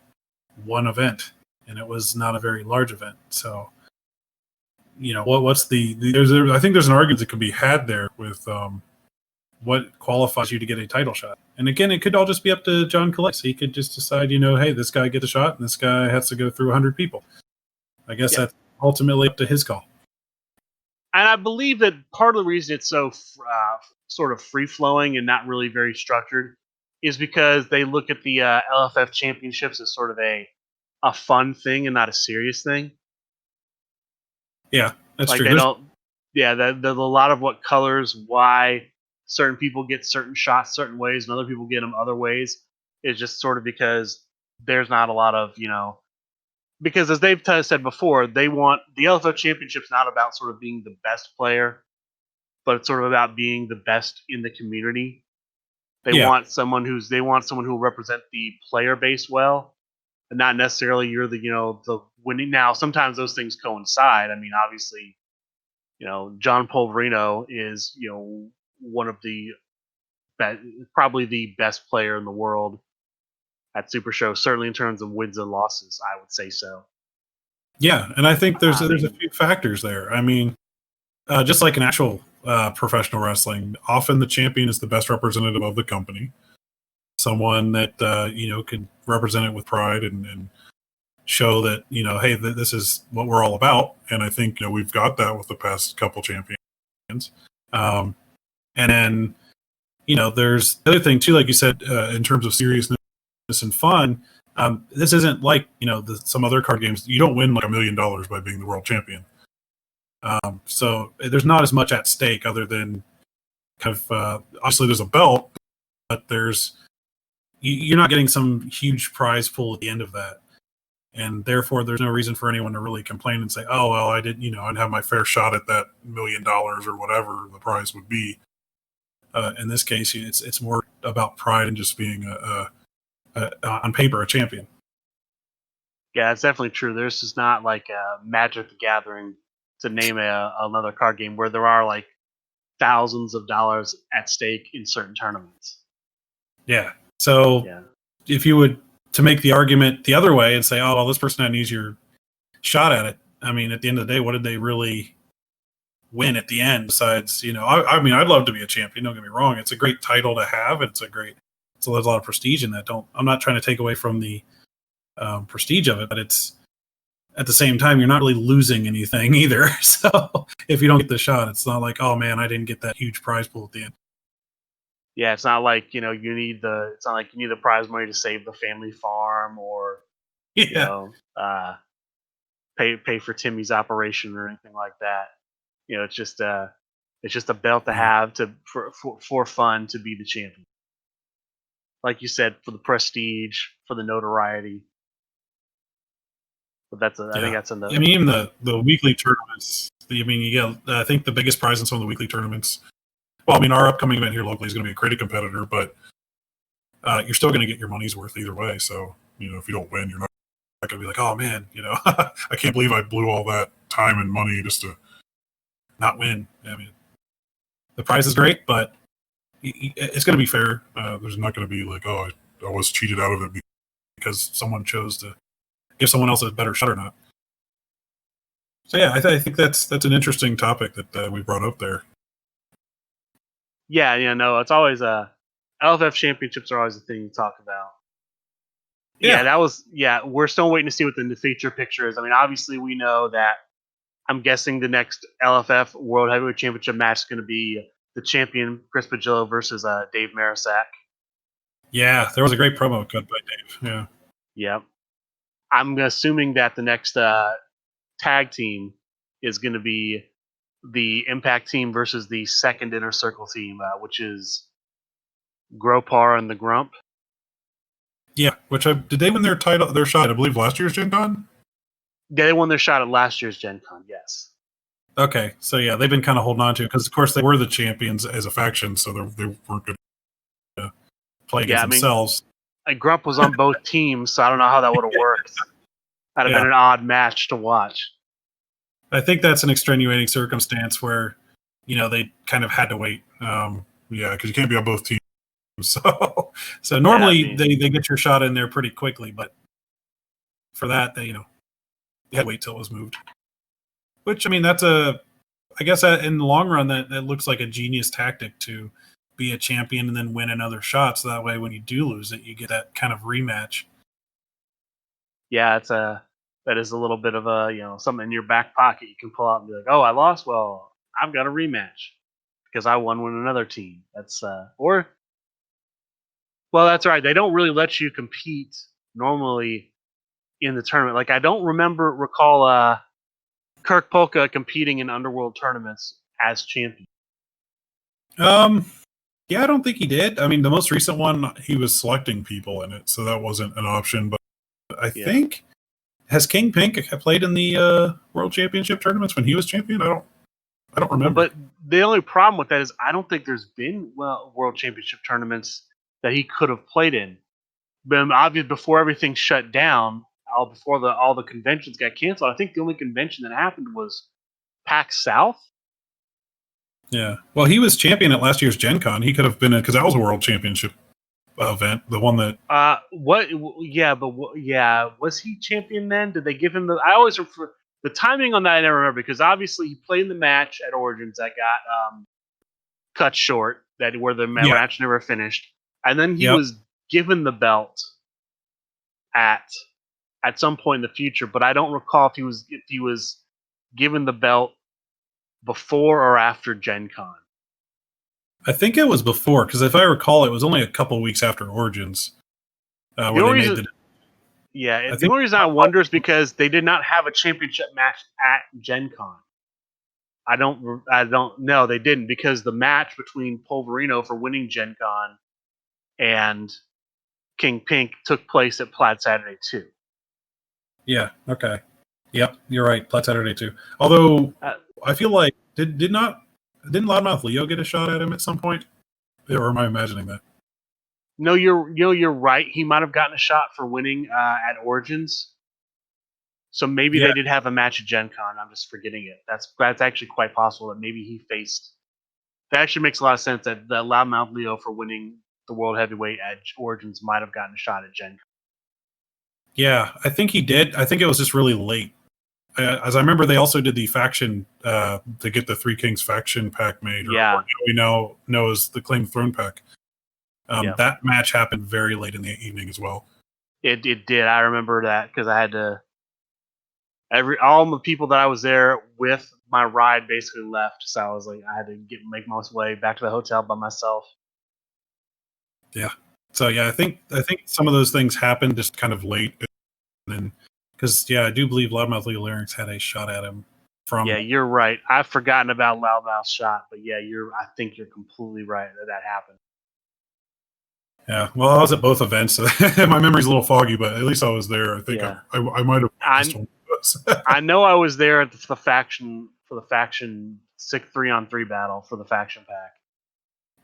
one event, and it was not a very large event. So, what's I think there's an argument that could be had there with what qualifies you to get a title shot. And again, it could all just be up to John Collette. He could just decide, hey, this guy gets a shot, and this guy has to go through 100 people. I guess that's ultimately up to his call. And I believe that part of the reason it's so sort of free-flowing and not really very structured is because they look at the LFF championships as sort of a fun thing and not a serious thing. Yeah, that's true. They don't. Yeah, there's a lot of what colors why certain people get certain shots certain ways and other people get them other ways is just sort of because there's not a lot of because as they've said before, they want the LFF championship's not about sort of being the best player, but it's sort of about being the best in the community. They want someone who will represent the player base well, and not necessarily you're the winning. Now, sometimes those things coincide. I mean, obviously, John Polverino is one of the probably the best player in the world at Supershow, certainly in terms of wins and losses. I would say so. Yeah, and I think there's a few factors there. I mean, just like in actual professional wrestling, often the champion is the best representative of the company, someone that can represent it with pride and show that hey, this is what we're all about. And I think we've got that with the past couple champions. And then there's the other thing too, like you said, in terms of seriousness and fun. This isn't like some other card games. You don't win like $1 million by being the world champion. So there's not as much at stake other than kind of obviously there's a belt, but you're not getting some huge prize pool at the end of that, and therefore there's no reason for anyone to really complain and say, oh well, I didn't I'd have my fair shot at that $1 million or whatever the prize would be. In this case, it's more about pride and just being on paper a champion. Yeah, it's definitely true. There's just not like Magic the Gathering, to name another card game, where there are like thousands of dollars at stake in certain tournaments. Yeah. So if you would to make the argument the other way and say, oh well, this person had an easier shot at it. I mean, at the end of the day, what did they really win at the end? Besides, I mean, I'd love to be a champion. Don't get me wrong; it's a great title to have. There's a lot of prestige in that. I'm not trying to take away from the prestige of it, but it's at the same time you're not really losing anything either. So if you don't get the shot, it's not like, oh man, I didn't get that huge prize pool at the end. Yeah, it's not like you need the prize money to save the family farm or pay for Timmy's operation or anything like that. It's just a belt to have for fun to be the champion. Like you said, for the prestige, for the notoriety. But I think that's enough. I mean, even the weekly tournaments. You get, I think the biggest prize in some of the weekly tournaments. Well, I mean, our upcoming event here locally is going to be a creative competitor, but you're still going to get your money's worth either way. So, if you don't win, you're not going to be like, oh man, I can't believe I blew all that time and money just to not win. I mean, the prize is great, but it's going to be fair. There's not going to be like, oh, I was cheated out of it because someone chose to give someone else a better shot or not. So yeah, I think that's an interesting topic that we brought up there. Yeah, it's always LFF championships are always a thing to talk about. Yeah, we're still waiting to see what the feature picture is. I mean, obviously we know that. I'm guessing the next LFF World Heavyweight Championship match is going to be the champion Chris Pagillo versus Dave Marisak. Yeah, there was a great promo cut by Dave. Yeah. Yep. I'm assuming that the next tag team is going to be the Impact team versus the second Inner Circle team, which is Gropar and the Grump. Yeah, did they win their shot? I believe last year's Gen Con. Yeah, they won their shot at last year's Gen Con. Yes. Okay, so yeah, they've been kind of holding on to it because, of course, they were the champions as a faction, so they weren't going to play against themselves. Grump was on both teams, so I don't know how that would have worked. That'd have been an odd match to watch. I think that's an extenuating circumstance where, they kind of had to wait. Because you can't be on both teams So normally they get your shot in there pretty quickly, but for that, they you had to wait till it was moved. Which, I mean, I guess in the long run, that looks like a genius tactic to be a champion and then win another shot. So that way, when you do lose it, you get that kind of rematch. Yeah, that is a little bit of a, something in your back pocket you can pull out and be like, oh, I lost. Well, I've got a rematch because I won with another team. That's well, that's right. They don't really let you compete normally in the tournament. Like I don't recall Kirk Polka competing in underworld tournaments as champion. Yeah, I don't think he did. I mean, the most recent one, he was selecting people in it, so that wasn't an option. But I think, has King Pink played in the World Championship tournaments when he was champion? I don't remember. But the only problem with that is I don't think there's been World Championship tournaments that he could have played in. But obviously, before everything shut down, before all the conventions got canceled, I think the only convention that happened was PAX South. Yeah. Well, he was champion at last year's Gen Con. He could have been because that was a World Championship event, the one that. What? Yeah, but was he champion then? Did they give him the? I always refer the timing on that. I never remember because obviously he played in the match at Origins that got cut short, where the match never finished, and then he was given the belt at some point in the future. But I don't recall if he was given the belt before or after Gen Con. I think it was before, because if I recall, it was only a couple of weeks after Origins. The only reason I wonder is because they did not have a championship match at Gen Con. I don't know. They didn't, because the match between Polverino for winning Gen Con and King Pink took place at Plaid Saturday 2. Yeah, okay. Yep, you're right. Plaid Saturday 2. Although, I feel like, didn't Loudmouth Leo get a shot at him at some point? Or am I imagining that? No, you're right. He might have gotten a shot for winning at Origins. So maybe they did have a match at Gen Con. I'm just forgetting it. That's actually quite possible that maybe he faced. That actually makes a lot of sense that Loudmouth Leo for winning the World Heavyweight at Origins might have gotten a shot at Gen Con. Yeah, I think he did. I think it was just really late. As I remember, they also did the faction to get the Three Kings faction pack made. Or what we now know as the Claim Throne pack. That match happened very late in the evening as well. It did. I remember that because I had to. All the people that I was there with, my ride basically left, so I was like, I had to make my way back to the hotel by myself. Yeah. So yeah, I think some of those things happened just kind of late, and then because I do believe Loudmouth Leo Larynx had a shot at him from. Yeah, you're right. I've forgotten about Loudmouth's shot, but I think you're completely right that happened. Yeah, well, I was at both events. My memory's a little foggy, but at least I was there. I think I might have. I know I was there at the faction 3-on-3 battle for the faction pack.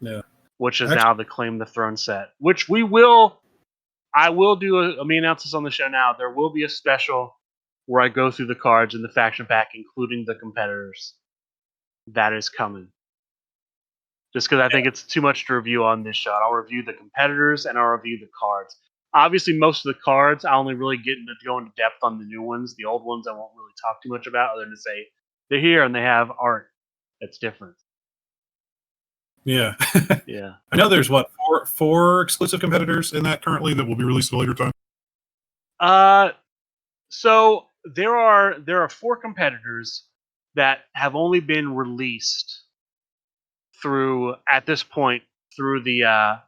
Yeah, which is now the Claim the Throne set. Which I will do. Let me announce this on the show now. There will be a special where I go through the cards in the faction pack, including the competitors. That is coming. Just because I think it's too much to review on this show. I'll review the competitors and I'll review the cards. Obviously, most of the cards, I only really go into depth on the new ones. The old ones, I won't really talk too much about, other than to say they're here and they have art that's different. Yeah. Yeah. I know there's four exclusive competitors in that currently that will be released at a later time. So there are 4 competitors that have only been released through the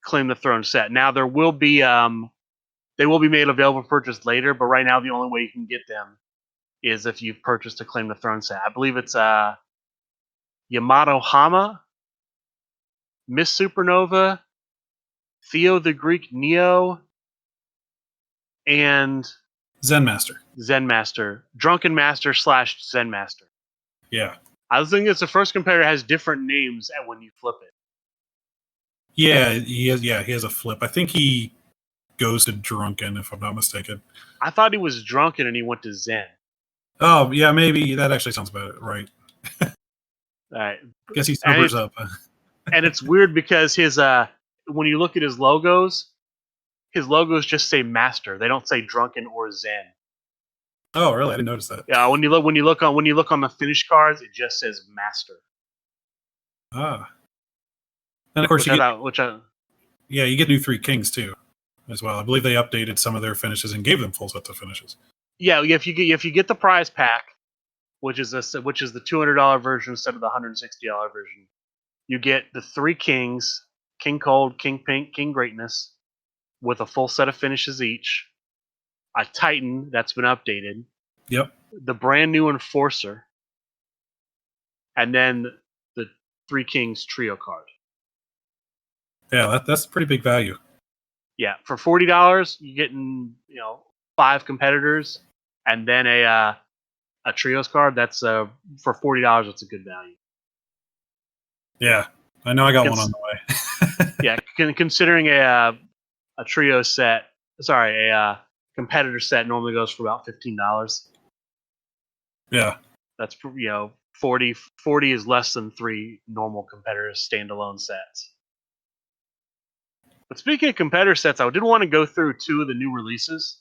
Claim the Throne set. Now there will be they will be made available for purchase later, but right now the only way you can get them is if you've purchased a Claim the Throne set. I believe it's Yamato Hama, Miss Supernova, Theo the Greek Neo, and Zen Master. Drunken Master / Zen Master. Yeah. I was thinking it's the first competitor has different names when you flip it. Yeah, he has a flip. I think he goes to Drunken, if I'm not mistaken. I thought he was Drunken and he went to Zen. Oh, yeah, maybe. That actually sounds about it. Right. All right. Guess he sobers up. And it's weird because his when you look at his logos just say Master. They don't say Drunken or Zen. Oh, really? I didn't notice that. Yeah, when you look on the finish cards, it just says Master. Ah. And of course, you get new Three Kings too, as well. I believe they updated some of their finishes and gave them full sets of finishes. Yeah, if you get the prize pack, which is the $200 version instead of the $160 version, you get the Three Kings: King Cold, King Pink, King Greatness, with a full set of finishes each. A Titan that's been updated. Yep. The brand new Enforcer, and then the Three Kings trio card. Yeah, that's a pretty big value. Yeah, for $40, you're getting 5 competitors, and then a trios card. That's for $40. That's a good value. Yeah, I know I got one on the way. Yeah, considering a trio set, a competitor set normally goes for about $15. Yeah, that's 40 is less than 3 normal competitor standalone sets. But speaking of competitor sets, I did want to go through 2 of the new releases.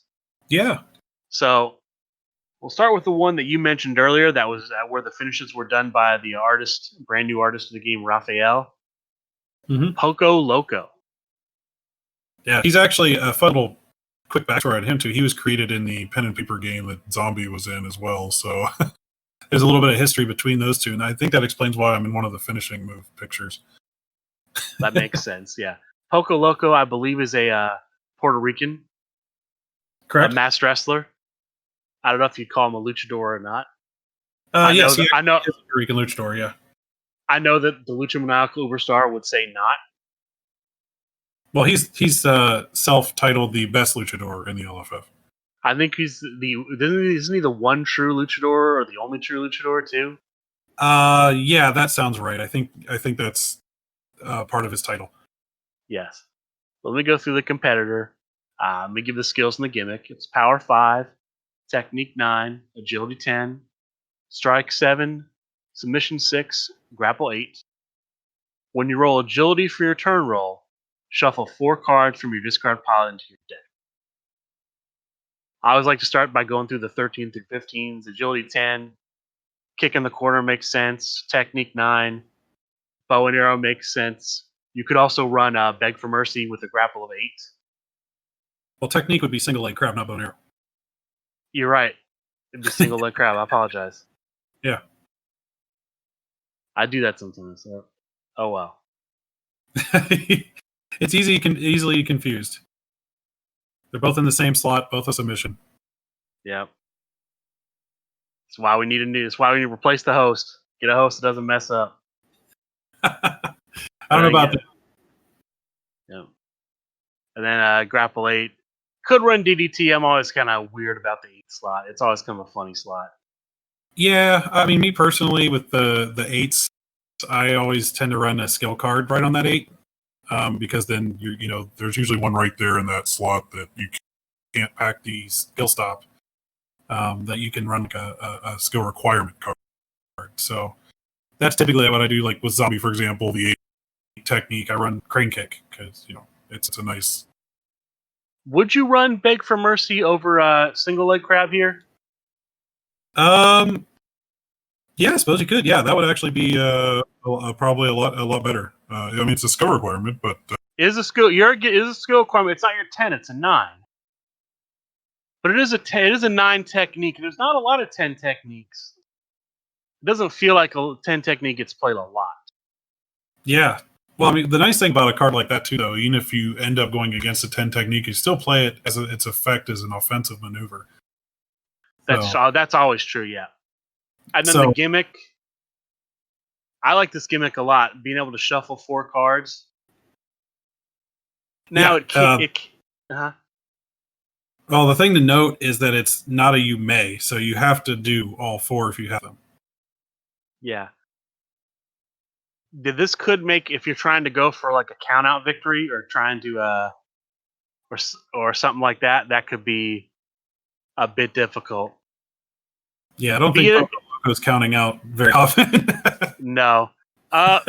Yeah. So we'll start with the one that you mentioned earlier. That was where the finishes were done by the brand new artist of the game, Raphael. Mm-hmm. Poco Loco. Yeah, he's actually a fun little quick backstory on him too. He was created in the pen and paper game that Zombie was in as well. So there's a little bit of history between those two, and I think that explains why I'm in one of the finishing move pictures. That makes sense. Yeah, Poco Loco, I believe, is a Puerto Rican, correct, a masked wrestler. I don't know if you'd call him a luchador or not. Yes, I know. He's a Puerto Rican luchador. Yeah, I know that the Lucha Maniacal Uberstar would say not. Well, he's self-titled the best luchador in the LFF. I think isn't he the one true luchador or the only true luchador too? Yeah, that sounds right. I think that's part of his title. Yes. Let me go through the competitor. Let me give the skills and the gimmick. It's Power 5, Technique 9, Agility 10, Strike 7, Submission 6, Grapple 8. When you roll Agility for your turn roll, shuffle 4 cards from your discard pile into your deck. I always like to start by going through the 13 through 15s. Agility 10, Kick in the Corner makes sense. Technique 9, Bow and Arrow makes sense. You could also run Beg for Mercy with a grapple of 8. Well, Technique would be single leg crab, not bow and arrow. You're right. It'd be single leg crab. I apologize. Yeah. I do that sometimes. So. Oh well. It's easily confused. They're both in the same slot, both a submission. Yep. That's why we need to replace the host. Get a host that doesn't mess up. I don't know about that. Yep. And then grapple 8. Could run DDT. I'm always kind of weird about the 8 slot. It's always kind of a funny slot. Yeah, I mean, me personally, with the 8s, I always tend to run a skill card right on that 8, because then there's usually one right there in that slot that you can't pack the skill stop, that you can run like a skill requirement card. So that's typically what I do. Like with Zombie, for example, the 8 technique, I run Crane Kick because it's a nice. Would you run Beg for Mercy over single leg crab here? Yeah, I suppose you could. Yeah, that would actually be probably a lot better. I mean, it's a skill requirement, but it is a skill. It is a skill requirement. It's not your 10; it's a 9. But it is a 10. It is a 9 technique. There's not a lot of 10 techniques. It doesn't feel like a 10 technique gets played a lot. Yeah. Well, I mean, the nice thing about a card like that too, though, even if you end up going against a 10 technique, you still play it as its effect as an offensive maneuver. That's always true, yeah. And then the gimmick, I like this gimmick a lot. Being able to shuffle 4 cards. Now Well, the thing to note is that it's not a you may, so you have to do all 4 if you have them. Yeah. This could make, if you're trying to go for like a count out victory or trying to or something like that, that could be a bit difficult. Yeah, I don't think Poco's counting out very often. No.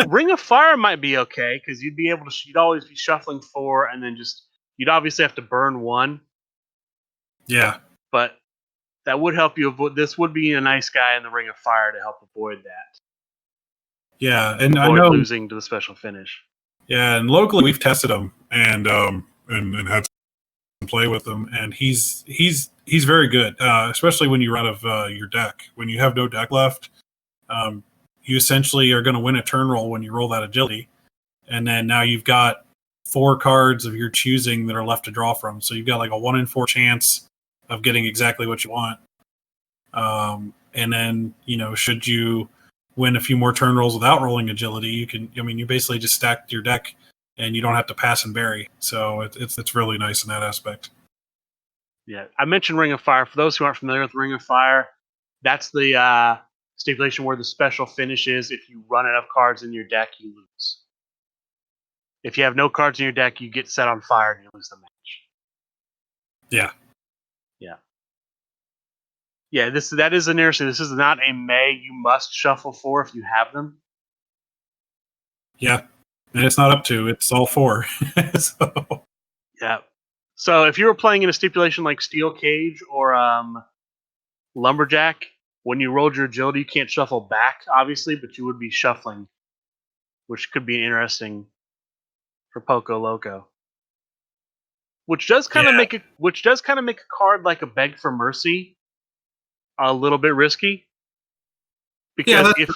Ring of Fire might be okay because you'd always be shuffling 4, and then you'd obviously have to burn 1. Yeah. But that would help you avoid. This would be a nice guy in the Ring of Fire to help avoid that. Yeah, and I Avoid know losing to the special finish. Yeah, and locally we've tested him and had some play with him, and he's very good, especially when you run out of your deck. When you have no deck left, you essentially are going to win a turn roll when you roll that agility, and then now you've got 4 cards of your choosing that are left to draw from. So you've got like a 1 in 4 chance of getting exactly what you want. And then, should you win a few more turn rolls without rolling agility, you basically just stack your deck and you don't have to pass and bury. So it's really nice in that aspect. Yeah, I mentioned Ring of Fire. For those who aren't familiar with Ring of Fire, that's the stipulation where the special finish is: if you run enough cards in your deck, you lose. If you have no cards in your deck, you get set on fire and you lose the match. Yeah. Yeah, that is an interesting. This is not a you must shuffle 4 if you have them. Yeah, and it's not up to, it's all 4. So. Yeah. So if you were playing in a stipulation like Steel Cage or Lumberjack, when you rolled your agility, you can't shuffle back, obviously, but you would be shuffling, which could be interesting for Poco Loco. Which does kind of make a card like a Beg for Mercy a little bit risky. Because if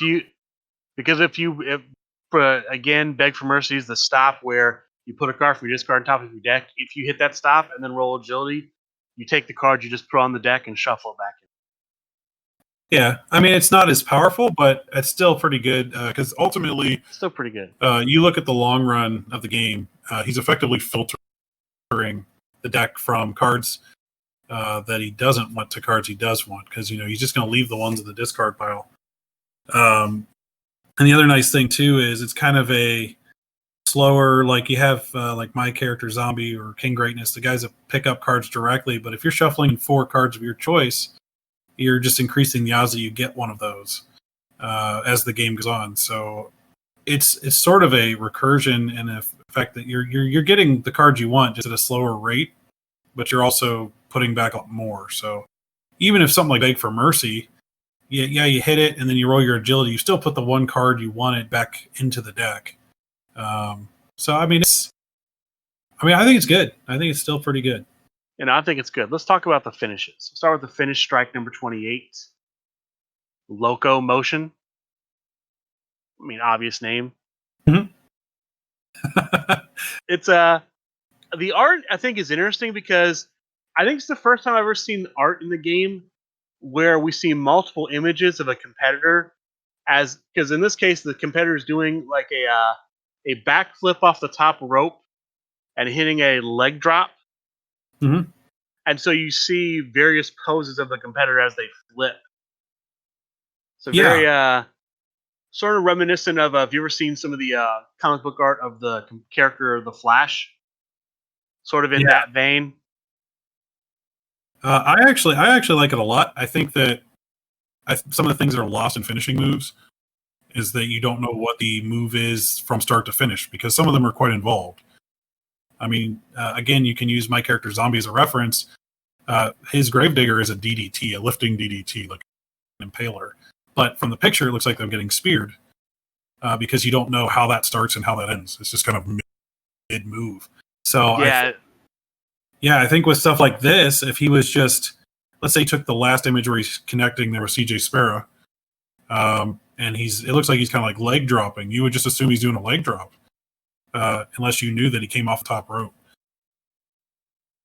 again, Beg for Mercy is the stop where you put a card from your discard on top of your deck. If you hit that stop and then roll agility, you take the card you just put on the deck and shuffle it back in. Yeah, it's not as powerful, but it's still pretty good because ultimately, still pretty good. You look at the long run of the game. He's effectively filtering the deck from cards that he doesn't want to cards he does want, because he's just going to leave the ones in the discard pile. And the other nice thing too is it's kind of a slower, like you have like my character Zombie or King Greatness, the guys that pick up cards directly. But if you're shuffling 4 cards of your choice, you're just increasing the odds that you get one of those as the game goes on. So it's sort of a recursion in the fact that you're getting the cards you want just at a slower rate, but you're also putting back up more. So even if something like Beg for Mercy, you hit it and then you roll your agility, you still put the 1 card you wanted back into the deck. So I think it's good. I think it's still pretty good. And I think it's good. Let's talk about the finishes. We'll start with the finish strike number 28. Loco Motion. Obvious name. Mm-hmm. It's the art I think is interesting because I think it's the first time I've ever seen art in the game where we see multiple images of a competitor, because in this case the competitor is doing like a backflip off the top rope and hitting a leg drop. Mm-hmm. And so you see various poses of the competitor as they flip. So Yeah. very sort of reminiscent of have you ever seen some of the comic book art of the character of the Flash? Sort of in that vein. I actually like it a lot. I think that some of the things that are lost in finishing moves is that you don't know what the move is from start to finish, because some of them are quite involved. Again, you can use my character Zombie as a reference. His Gravedigger is a DDT, a lifting DDT, like an impaler. But from the picture, it looks like they're getting speared because you don't know how that starts and how that ends. It's just kind of mid-move. So I think with stuff like this, if he was just, let's say he took the last image where he's connecting there with CJ Sparrow, and it looks like he's kind of like leg dropping, you would just assume he's doing a leg drop, unless you knew that he came off the top rope.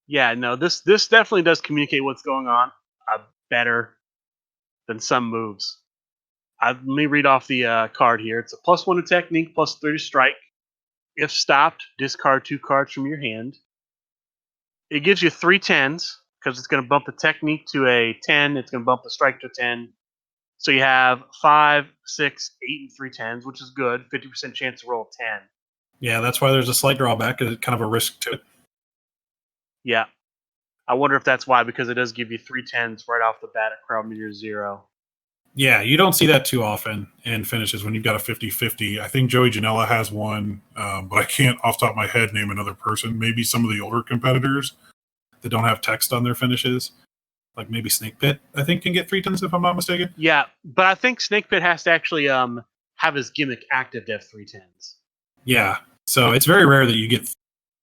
Yeah, no, this definitely does communicate what's going on better than some moves. Let me read off the card here. It's a +1 to technique, +3 to strike. If stopped, discard 2 cards from your hand. It gives you 3 10s, because it's going to bump the technique to a 10. It's going to bump the strike to a 10. So you have 5, 6, 8, and 3 10s, which is good. 50% chance to roll a 10. Yeah, that's why there's a slight drawback. It's kind of a risk to it. Yeah. I wonder if that's why, because it does give you 3 10s right off the bat at crowd meter 0. Yeah, you don't see that too often in finishes when you've got a 50-50. I think Joey Janela has one, but I can't off the top of my head name another person. Maybe some of the older competitors that don't have text on their finishes, like maybe Snake Pit, I think can get 310s if I'm not mistaken. Yeah, but I think Snake Pit has to actually have his gimmick active to have 310s. Yeah, so it's very rare that you get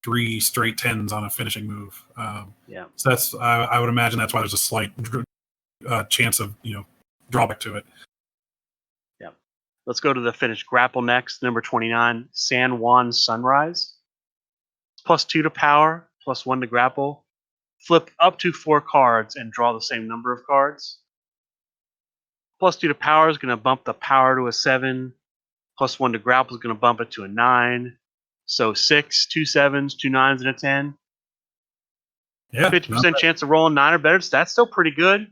3 straight 10s on a finishing move. Yeah. So that's I would imagine that's why there's a slight chance of drawback to it. Yeah. Let's go to the finish. Grapple next, number 29, San Juan Sunrise. +2 to power, +1 to grapple. Flip up to 4 cards and draw the same number of cards. +2 to power is going to bump the power to a 7. +1 to grapple is going to bump it to a 9. So 6, 2 7s, 2 9s, and a 10. Yeah, 50% chance of rolling 9 or better. So that's still pretty good.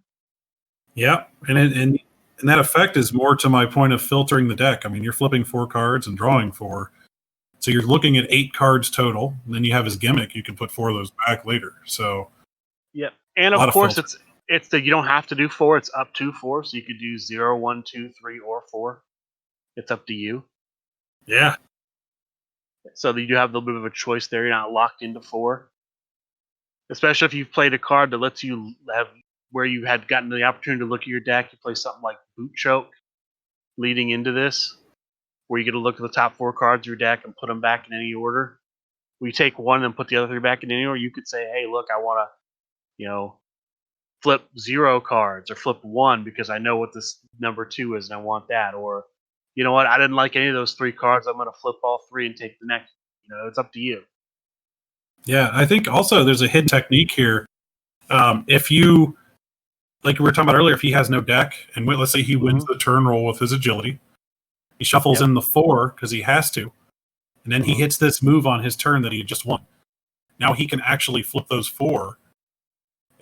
Yeah, and that effect is more to my point of filtering the deck. I mean, you're flipping 4 cards and drawing 4. So you're looking at 8 cards total. And then you have his gimmick. You can put 4 of those back later. So Yep. And of course, it's that you don't have to do 4. It's up to 4. So you could do 0, 1, 2, 3, or 4. It's up to you. Yeah. So that you do have a little bit of a choice there. You're not locked into 4. Especially if you've played a card that lets you have where you had gotten the opportunity to look at your deck. You play something like Boot Choke leading into this, where you get to look at the top 4 cards of your deck and put them back in any order. Where you take one and put the other 3 back in any order, you could say, hey, look, I want to, flip 0 cards or flip 1 because I know what this number 2 is and I want that. Or, you know what, I didn't like any of those 3 cards. I'm going to flip all 3 and take the next. It's up to you. Yeah, I think also there's a hidden technique here. If you, like we were talking about earlier, if he has no deck, and let's say he wins the turn roll with his agility, he shuffles in the 4 because he has to, and then he hits this move on his turn that he just won. Now he can actually flip those 4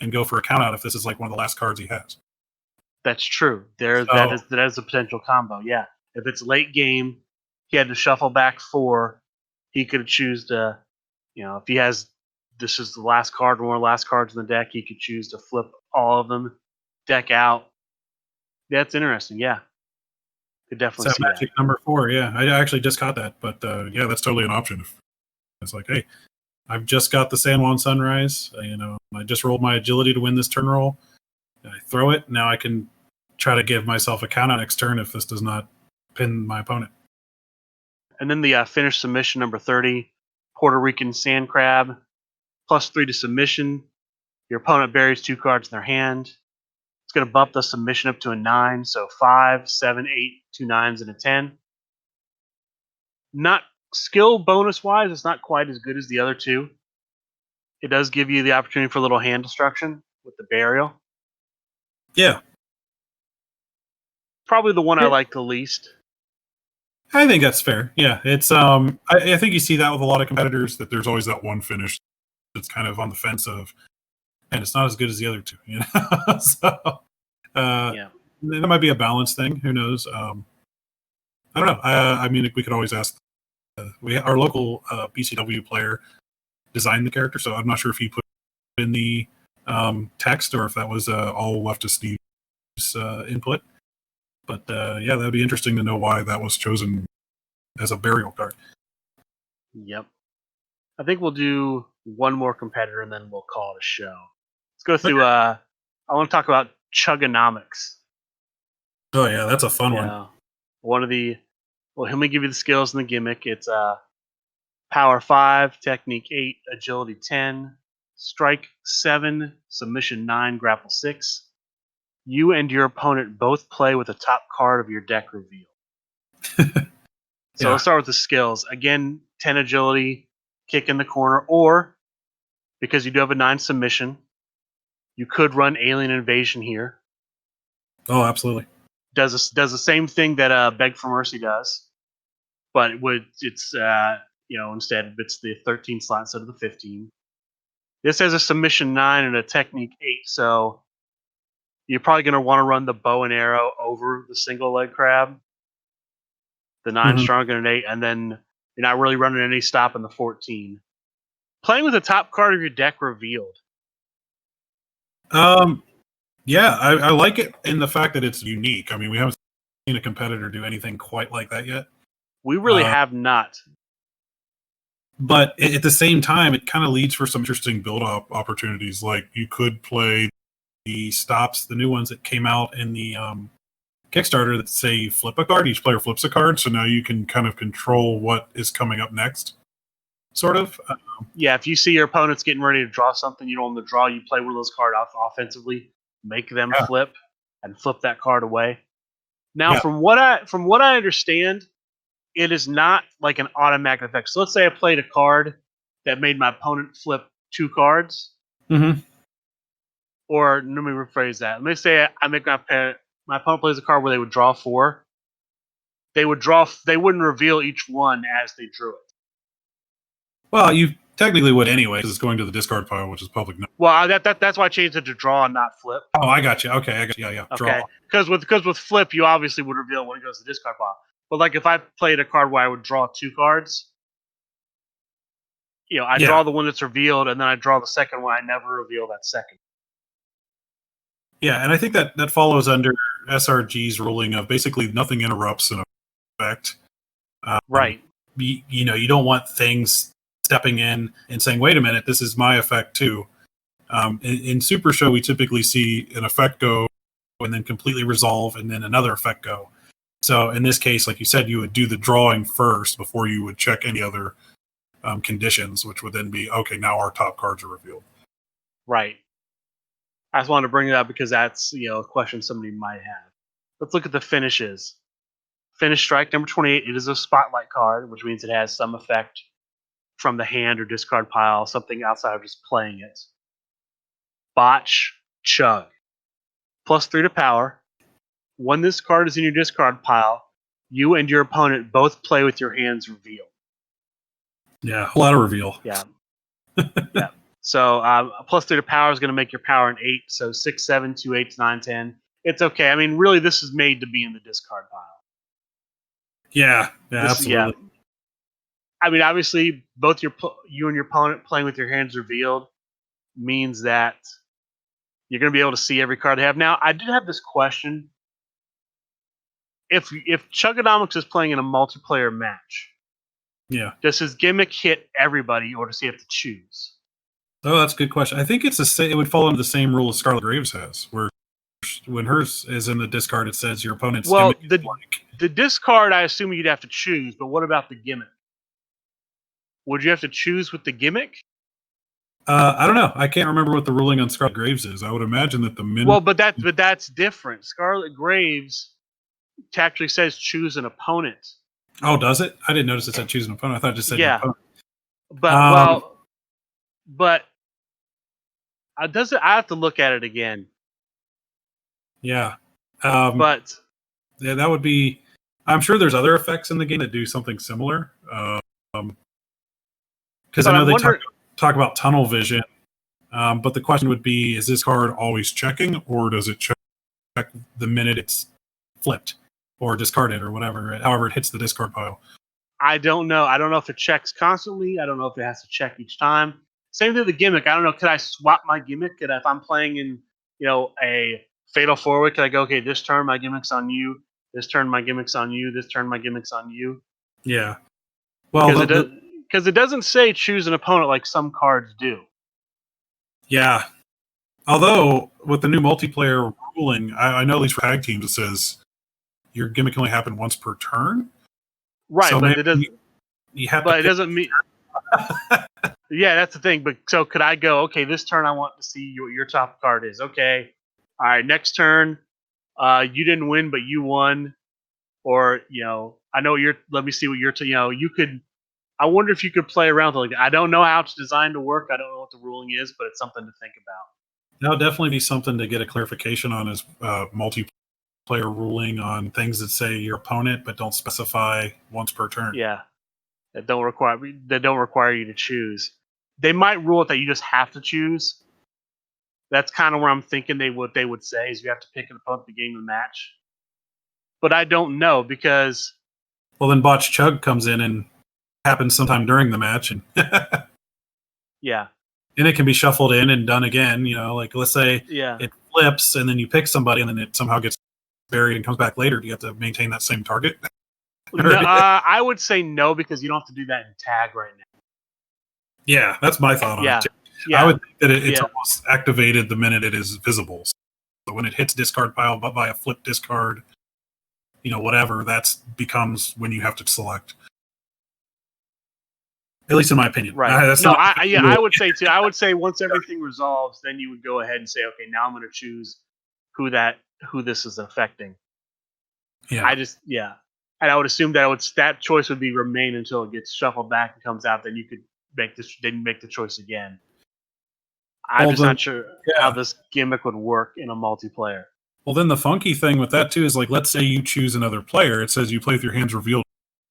and go for a count out if this is like one of the last cards he has. That's true. That is a potential combo. Yeah, if it's late game, he had to shuffle back 4. He could choose to, if he has this is the last card, one of the last cards in the deck, he could choose to flip all of them, deck out. That's interesting. Yeah, could definitely see magic that. number 4. Yeah, I actually just caught that, but yeah, that's totally an option. It's like, hey, I've just got the San Juan Sunrise. I just rolled my agility to win this turn roll. I throw it. Now I can try to give myself a count out next turn if this does not pin my opponent. And then the finish submission number 30, Puerto Rican Sand Crab, +3 to submission. Your opponent buries 2 cards in their hand. It's going to bump the submission up to a 9, so 5, 7, 8, 2 9s, and a 10. Not skill bonus wise, it's not quite as good as the other 2. It does give you the opportunity for a little hand destruction with the burial. Yeah. Probably the one I like the least. I think that's fair. Yeah, it's I think you see that with a lot of competitors, that there's always that one finish that's kind of on the fence of, and it's not as good as the other 2. So Yeah. that might be a balance thing. Who knows? I don't know. I mean, we could always ask. Our local BCW player designed the character, so I'm not sure if he put in the text or if that was all left to Steve's input. But yeah, that'd be interesting to know why that was chosen as a burial card. Yep. I think we'll do one more competitor and then we'll call it a show. Let's go through. I want to talk about Chugganomics. Oh yeah, that's a fun one. One of the. Well, let me give you the skills and the gimmick. It's power 5, technique 8, agility 10, strike 7, submission 9, grapple 6. You and your opponent both play with the top card of your deck revealed. So let's start with the skills. Again, 10 agility, kick in the corner, or because you do have a 9 submission, you could run alien invasion here. Oh, absolutely. Does the same thing that Beg for Mercy does, but instead it's the 13 slot instead of the 15. This has a submission 9 and a technique 8, so you're probably going to want to run the bow and arrow over the single leg crab. The 9 stronger than an 8, and then you're not really running any stop in the 14. Playing with the top card of your deck revealed. Yeah, I like it in the fact that it's unique. I mean, we haven't seen a competitor do anything quite like that yet. We really have not. But at the same time, it kind of leads for some interesting build-up opportunities. Like you could play the stops, the new ones that came out in the Kickstarter that say you flip a card. Each player flips a card, so now you can kind of control what is coming up next. Sort of. Yeah, if you see your opponent's getting ready to draw something, you don't want them to draw, you play one of those cards off offensively, make them flip, and flip that card away. Now, from what I understand, it is not like an automatic effect. So let's say I played a card that made my opponent flip 2 cards. Mm-hmm. Or let me rephrase that. Let me say I make my opponent plays a card where they would draw 4. They wouldn't reveal each one as they drew it. Well, you technically would anyway, because it's going to the discard pile, which is public knowledge. Well, that's why I changed it to draw and not flip. Oh, I got you. Okay, I got you. Yeah. Okay. Draw. Because with flip, you obviously would reveal when it goes to the discard pile. But like if I played a card where I would draw 2 cards, I draw the one that's revealed, and then I draw the second one. I never reveal that second. Yeah, and I think that follows under SRG's ruling of basically nothing interrupts an effect. Right. You don't want things stepping in and saying, wait a minute, this is my effect too. In Supershow, we typically see an effect go and then completely resolve and then another effect go. So in this case, like you said, you would do the drawing first before you would check any other conditions, which would then be, okay, now our top cards are revealed. Right. I just wanted to bring it up because that's a question somebody might have. Let's look at the finishes. Finish strike number 28. It is a spotlight card, which means it has some effect from the hand or discard pile, something outside of just playing it. Botch, chug. +3 to power. When this card is in your discard pile, you and your opponent both play with your hands revealed. Yeah, a lot of reveal. Yeah. Yeah. So +3 to power is going to make your power an 8. So 6, 7, 2, 8, 9, 10. It's okay. I mean, really, this is made to be in the discard pile. Yeah, absolutely. Yeah. I mean, obviously, both you and your opponent playing with your hands revealed means that you're going to be able to see every card they have. Now, I did have this question. If Chugganomics is playing in a multiplayer match, does his gimmick hit everybody, or does he have to choose? Oh, that's a good question. I think it would fall under the same rule as Scarlet Graves has, where when hers is in the discard, it says your opponent's gimmick is blank. The discard, I assume you'd have to choose, but what about the gimmick? Would you have to choose with the gimmick? I don't know. I can't remember what the ruling on Scarlet Graves is. I would imagine that the minimum. Well, but that's different. Scarlet Graves actually says choose an opponent. Oh, does it? I didn't notice it said choose an opponent. I thought it just said opponent. But does it? I have to look at it again. Yeah. But that would be. I'm sure there's other effects in the game that do something similar. Because I know they talk about tunnel vision. But the question would be: is this card always checking, or does it check the minute it's flipped or discarded or whatever? However, it hits the discard pile. I don't know. I don't know if it checks constantly. I don't know if it has to check each time. Same thing with the gimmick. I don't know. Could I swap my gimmick? If I'm playing in, a fatal four-way, could I go, okay, this turn my gimmick's on you. This turn my gimmick's on you. This turn my gimmick's on you. Yeah. Well, because it doesn't say choose an opponent like some cards do. Yeah. Although with the new multiplayer ruling, I know at least for tag teams it says your gimmick can only happen once per turn. Right, so but it doesn't. It doesn't mean. Yeah, that's the thing. But so could I go? Okay, this turn I want to see what your top card is. Okay, all right. Next turn, you didn't win, but you won. Or I know you're. Let me see what you're. You could. I wonder if you could play around with it like that. I don't know how it's designed to work. I don't know what the ruling is, but it's something to think about. That'll definitely be something to get a clarification on is multiplayer ruling on things that say your opponent but don't specify once per turn. Yeah, that don't require you to choose. They might rule it that you just have to choose. That's kind of where I'm thinking they would say is you have to pick an opponent at the beginning of the match. But I don't know because. Well, then Botch Chug comes in and happens sometime during the match, and yeah, and it can be shuffled in and done again. Like let's say it flips and then you pick somebody and then it somehow gets buried and comes back later, do you have to maintain that same target? No, I would say no, because you don't have to do that in tag right now. Yeah, that's my thought on it too. Yeah. I would think that it's almost activated the minute it is visible. So when it hits discard pile by a flip discard, whatever, that becomes when you have to select. At least in my opinion. Right. I would say too. I would say once everything resolves, then you would go ahead and say, okay, now I'm going to choose who this is affecting. Yeah. And I would assume that choice would be remain until it gets shuffled back and comes out. Then you could make the choice again. I'm just not sure how this gimmick would work in a multiplayer. Well, then the funky thing with that too is, like, let's say you choose another player. It says you play with your hands revealed.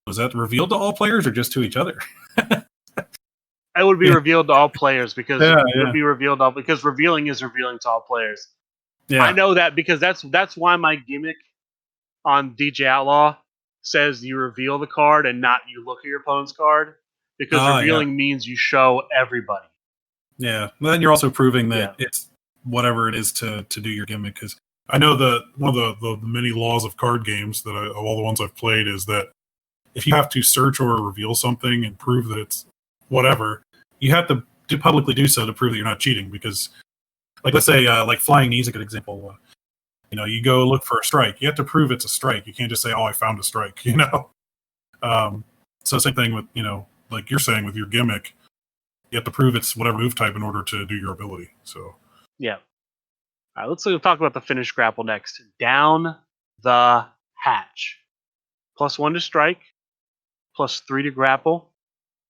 Was that revealed to all players or just to each other? It would be revealed to all players because it would be revealed because revealing is revealing to all players. Yeah. I know that because that's why my gimmick on DJ Outlaw says you reveal the card and not you look at your opponent's card, because revealing means you show everybody. Yeah. Well, then you're also proving that it's whatever it is to do your gimmick. Because I know that one of the many laws of card games that of all the ones I've played is that if you have to search or reveal something and prove that it's whatever, you have to publicly do so to prove that you're not cheating. Because, like, let's say, like Flying Knee's a good example. You go look for a strike. You have to prove it's a strike. You can't just say, "Oh, I found a strike." So same thing with like you're saying with your gimmick, you have to prove it's whatever move type in order to do your ability. So yeah. All right, let's talk about the finish grapple next. Down the hatch. +1 to strike, +3 to grapple.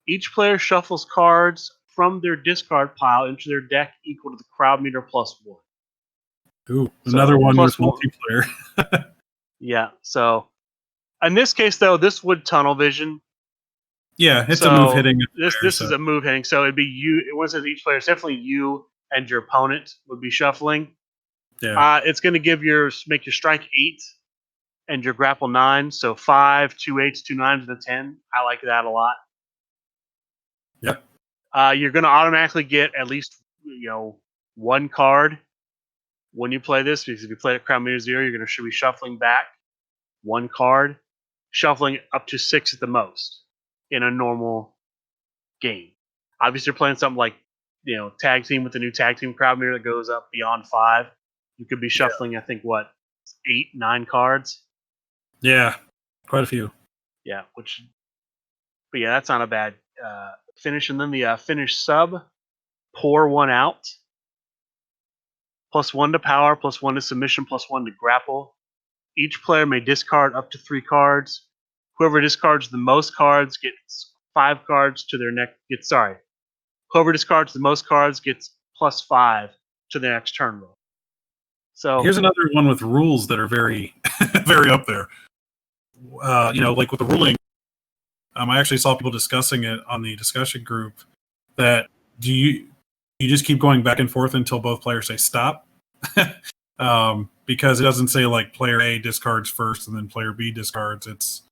Each player shuffles cards from their discard pile into their deck equal to the crowd meter +1. Ooh, another one with multiplayer. Yeah, so in this case, though, this would tunnel vision. Yeah, it's a move hitting. This is a move hitting, so it'd be you. When it says each player, it's definitely you and your opponent would be shuffling. Yeah. It's going to make your strike 8 and your grapple 9, so 5, 2 8s, 2 9s, and a 10. I like that a lot. Yeah. You're going to automatically get at least one card when you play this, because if you play at crowd meter 0, you're going to be shuffling back one card, shuffling up to 6 at the most in a normal game. Obviously, you're playing something like tag team with the new tag team crowd meter that goes up beyond 5. You could be shuffling, I think, 8, 9 cards. Yeah, quite a few. Yeah, but that's not a bad finish. And then the finish sub, pour 1 out. +1 to power, +1 to submission, +1 to grapple. Each player may discard up to 3 cards. Whoever discards the most cards gets 5 cards to their next. Whoever discards the most cards gets +5 to their next turn roll. So here's another one with rules that are very, very up there. Like with the ruling, I actually saw people discussing it on the discussion group. That do you just keep going back and forth until both players say stop? Because it doesn't say like player A discards first and then player B discards. It's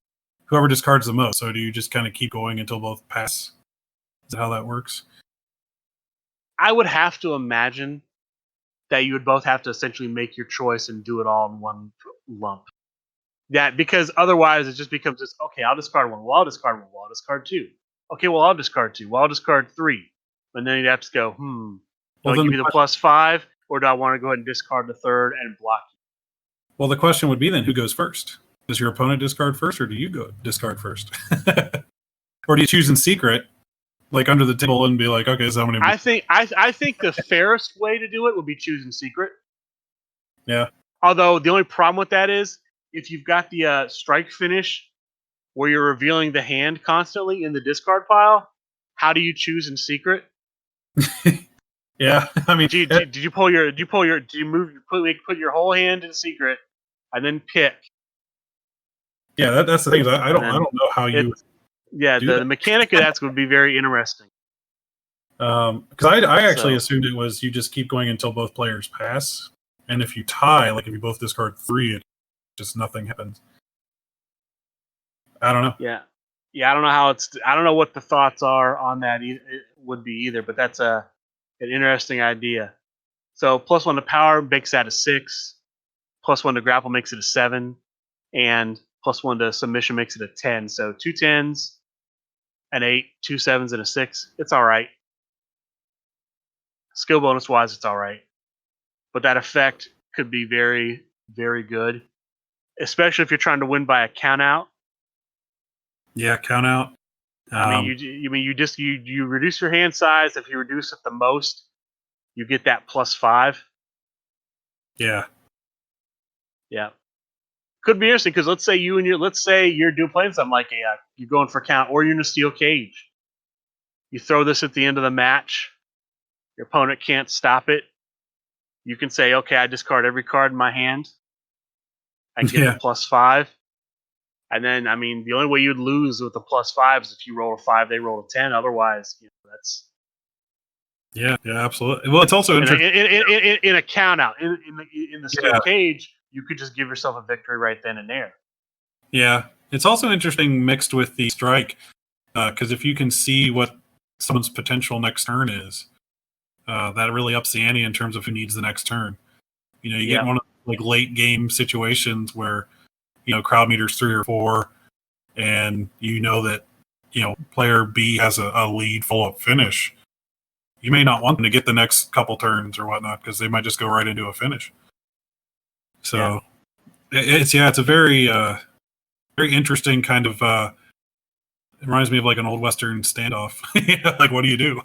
whoever discards the most. So do you just kind of keep going until both pass? Is that how that works? I would have to imagine that you would both have to essentially make your choice and do it all in one lump. Because otherwise it just becomes this, okay, I'll discard 1. Well, I'll discard 1. Well, I'll discard 2. Okay, well, I'll discard 2. Well, I'll discard 3. And then you'd have to go, do I give you the +5, or do I want to go ahead and discard the 3rd and block you? Well, the question would be then, who goes first? Does your opponent discard first, or do you go discard first? Or do you choose in secret, like under the table, and be like, okay, so I'm going to... I think the fairest way to do it would be choose in secret. Yeah. Although the only problem with that is, if you've got the strike finish where you're revealing the hand constantly in the discard pile, how do you choose in secret? Yeah, I mean, did you put your whole hand in secret and then pick? Yeah, that's the thing. I don't know how you. Yeah, the mechanic of that would be very interesting. Because I actually assumed it was you just keep going until both players pass, and if you tie, like if you both discard 3, it just nothing happens. I don't know. Yeah, I don't know I don't know what the thoughts are on that. It would be either, but that's an interesting idea. So +1 to power makes that a 6. +1 to grapple makes it a 7. And +1 to submission makes it a 10. So 2 10s, an 8, 2 7s, and a 6. It's all right. Skill bonus wise, it's all right. But that effect could be very, very good, especially if you're trying to win by a count out. Yeah, count out. You reduce your hand size. If you reduce it the most, you get that +5. Yeah. Yeah. Could be interesting because let's say you're playing something like you're going for count, or you're in a steel cage. You throw this at the end of the match. Your opponent can't stop it. You can say, okay, I discard every card in my hand. I get the +5. And then, the only way you'd lose with the +5 is if you roll a 5, they roll a 10. Otherwise, that's... Yeah, absolutely. Well, it's also interesting. In a count out, in the steel cage, you could just give yourself a victory right then and there. Yeah, it's also interesting mixed with the strike, because if you can see what someone's potential next turn is, that really ups the ante in terms of who needs the next turn. You get one of late game situations where crowd meter's 3 or 4, and that player B has a lead full up finish. You may not want them to get the next couple turns or whatnot because they might just go right into a finish. So it's a very very interesting kind of. It reminds me of like an old Western standoff. Like, what do you do?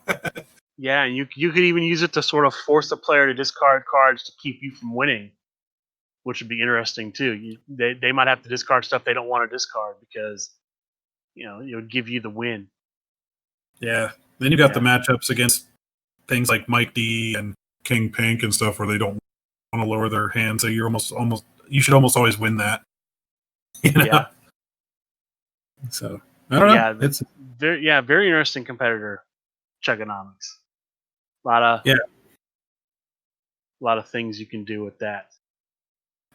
Yeah, and you could even use it to sort of force a player to discard cards to keep you from winning, which would be interesting too. They might have to discard stuff they don't want to discard because it would give you the win. Yeah. Then you got the matchups against things like Mike D and King Pink and stuff where they don't want to lower their hand, so you're you should almost always win that. Yeah. So I don't know. Yeah, it's very interesting competitor, Chugganomics. A lot of things you can do with that.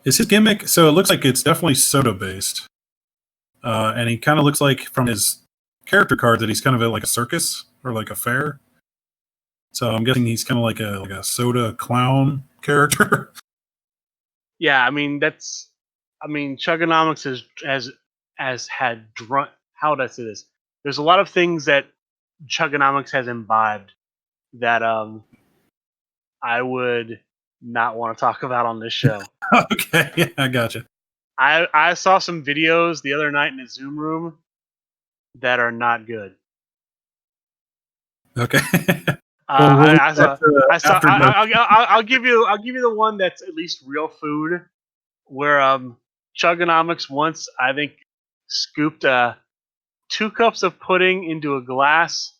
Is his gimmick? So it looks like it's definitely soda based, and he kind of looks like from his character card that he's kind of at like a circus or like a fair. So I'm guessing he's kind of like a soda clown character. Yeah, Chugganomics has had how would I say this? There's a lot of things that Chugganomics has imbibed that I would not want to talk about on this show. Okay, yeah, I gotcha. I saw some videos the other night in a Zoom room that are not good. Okay. I'll give you the one that's at least real food, where Chugganomics once, I think, scooped 2 cups of pudding into a glass,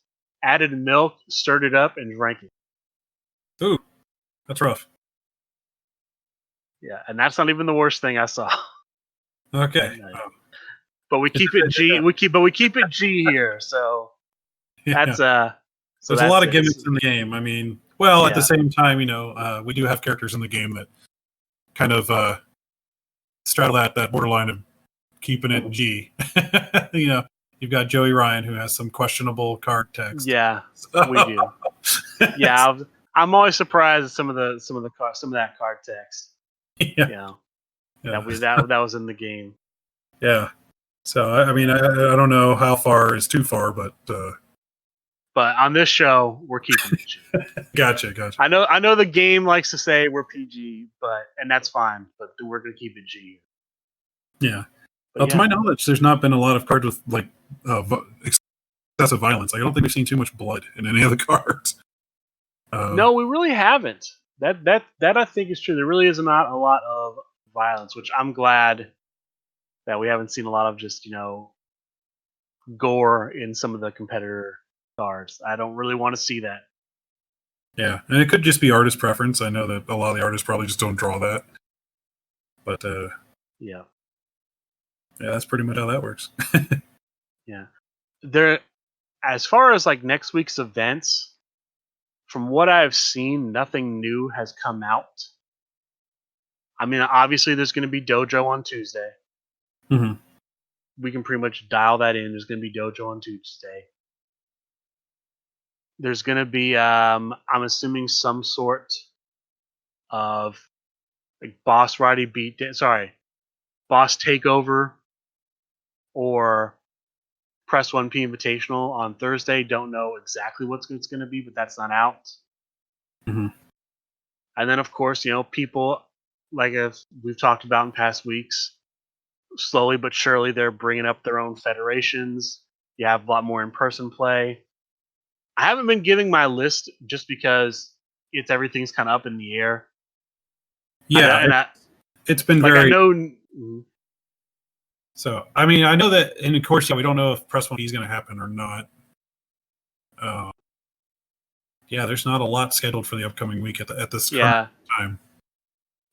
added milk, stirred it up, and drank it. Ooh, that's rough. Yeah, and that's not even the worst thing I saw. Okay. But we keep it G. We keep it G here. So that's So there's a lot of gimmicks in the game. At the same time, we do have characters in the game that kind of straddle that borderline of keeping it G. You've got Joey Ryan, who has some questionable card text. Yeah, we do. Yeah, I'm always surprised at some of that card text. Yeah. That was in the game. Yeah. So I don't know how far is too far, but on this show we're keeping it G. Gotcha. I know the game likes to say we're PG, and that's fine, but we're gonna keep it G. Yeah. Well, to my knowledge, there's not been a lot of cards with like excessive violence. I don't think we've seen too much blood in any of the cards. No, we really haven't. That I think is true. There really is not a lot of violence, which I'm glad that we haven't seen a lot of just gore in some of the competitor cards. I don't really want to see that. Yeah, and it could just be artist preference. I know that a lot of the artists probably just don't draw that. But yeah, that's pretty much how that works. Yeah. As far as like next week's events, from what I've seen, nothing new has come out. Obviously there's going to be Dojo on Tuesday. Mm-hmm. We can pretty much dial that in. There's going to be Dojo on Tuesday. There's going to be, I'm assuming, some sort of like Boss Takeover or Press 1P Invitational on Thursday. Don't know exactly what it's going to be, but that's not out. Mm-hmm. And then, of course, people like we've talked about in past weeks, slowly but surely they're bringing up their own federations. You have a lot more in-person play. I haven't been giving my list just because everything's kind of up in the air. Yeah, it's been like very. I know. So, I mean, I know that, and of course, we don't know if Press 1P is going to happen or not. Yeah, there's not a lot scheduled for the upcoming week at this current time.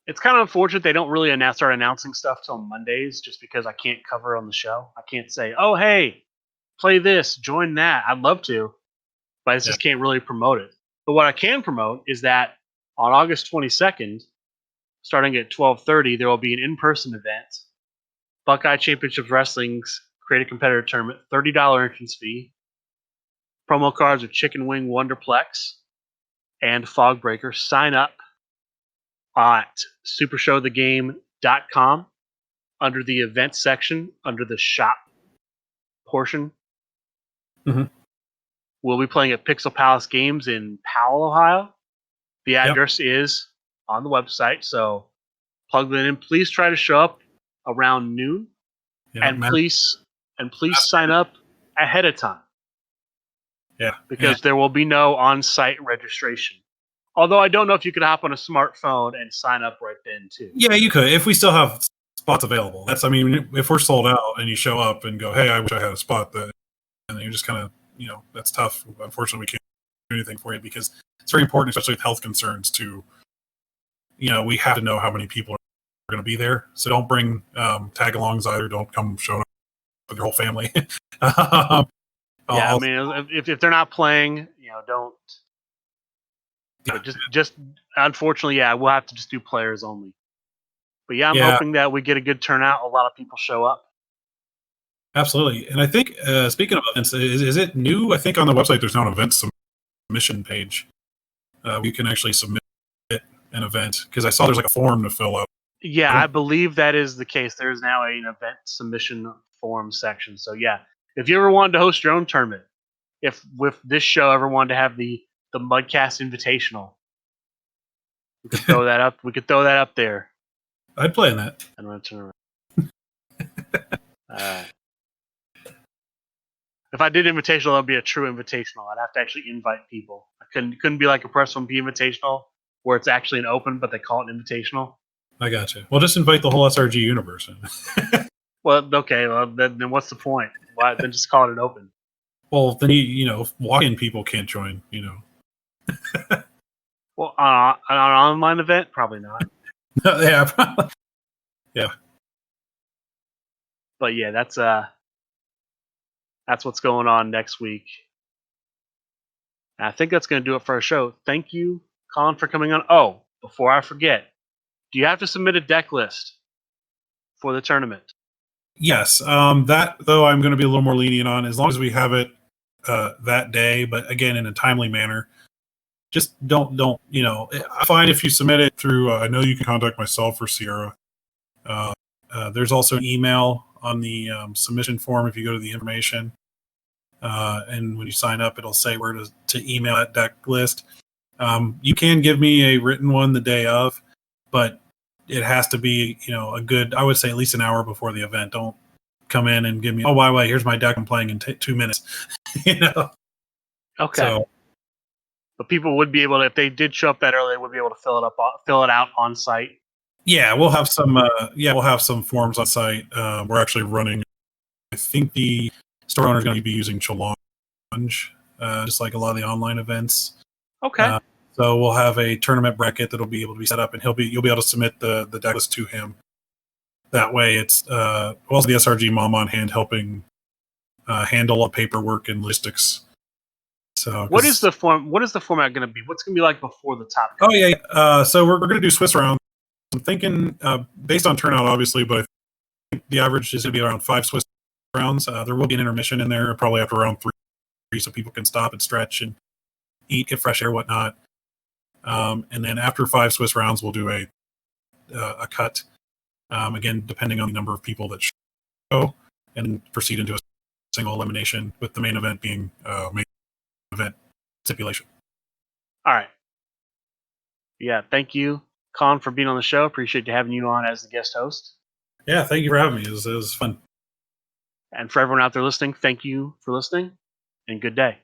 It's kind of unfortunate they don't really start announcing stuff till Mondays, just because I can't cover on the show. I can't say, "Oh, hey, play this, join that." I'd love to, but I just can't really promote it. But what I can promote is that on August 22nd, starting at 12:30, there will be an in-person event. Buckeye Championship Wrestling's Create a Competitor Tournament, $30 entrance fee. Promo cards are Chicken Wing Wonderplex and Fogbreaker. Sign up at supershowthegame.com under the event section, under the shop portion. Mm-hmm. We'll be playing at Pixel Palace Games in Powell, Ohio. The address is on the website, so plug that in. Please try to show up around noon, and please sign up ahead of time. Yeah, because there will be no on-site registration. Although I don't know if you could hop on a smartphone and sign up right then too. Yeah, you could if we still have spots available. If we're sold out and you show up and go, "Hey, I wish I had a spot," and you're just kind of, that's tough. Unfortunately, we can't do anything for you because it's very important, especially with health concerns. To we have to know how many people are going to be there. So don't bring tag-alongs either. Don't come showing up with your whole family. I mean, if they're not playing, don't. But just unfortunately, we'll have to just do players only. But I'm hoping that we get a good turnout. A lot of people show up. Absolutely, and I think speaking of events, is it new? I think on the website there's now an event submission page. You can actually submit an event because I saw there's like a form to fill out. Yeah, I believe that is the case. There's now an event submission form section. So if you ever wanted to host your own tournament, if with this show ever wanted to have the Mudcast Invitational, we could throw that up. We could throw that up there. I'd play in that. I'm gonna turn around. If I did invitational, that'd be a true invitational. I'd have to actually invite people. I couldn't be like a Press 1P invitational where it's actually an open, but they call it invitational. I gotcha. Well, just invite the whole SRG universe in. Well, okay. Well, then what's the point? Why then just call it an open? Well, then walk-in people can't join. Well, on an online event, probably not. Yeah, probably. Yeah. But that's what's going on next week. And I think that's going to do it for our show. Thank you, Collin, for coming on. Oh, before I forget, do you have to submit a deck list for the tournament? Yes. That, though, I'm going to be a little more lenient on as long as we have it that day, but again, in a timely manner. Just don't, I find if you submit it through, I know you can contact myself or Sierra. There's also an email on the submission form if you go to the information. And when you sign up, it'll say where to email that deck list. You can give me a written one the day of, but it has to be, a good, I would say at least an hour before the event. Don't come in and give me, oh, by the way, here's my deck I'm playing in 2 minutes. Okay. So, but people would be able to, if they did show up that early, they would be able to fill it out on site. Yeah, we'll have some forms on site. We're actually running, I think the store owner is going to be using Challenge, just like a lot of the online events. Okay. So we'll have a tournament bracket that'll be able to be set up, and you'll be able to submit the deck list to him. That way, it's also the SRG mom on hand helping handle all the paperwork and logistics. So what is the format going to be? What's going to be like before the top? Oh yeah. So we're going to do Swiss rounds. I'm thinking based on turnout, obviously, but I think the average is going to be around 5 Swiss rounds. There will be an intermission in there, probably after round 3, so people can stop and stretch and eat, get fresh air, whatnot. And then after 5 Swiss rounds, we'll do a cut. Again, depending on the number of people that show, and proceed into a single elimination, with the main event being main event stipulation. All right. Yeah, thank you, Collin, for being on the show. Appreciate having you on as the guest host. Yeah, thank you for having me. It was fun. And for everyone out there listening, thank you for listening, and good day.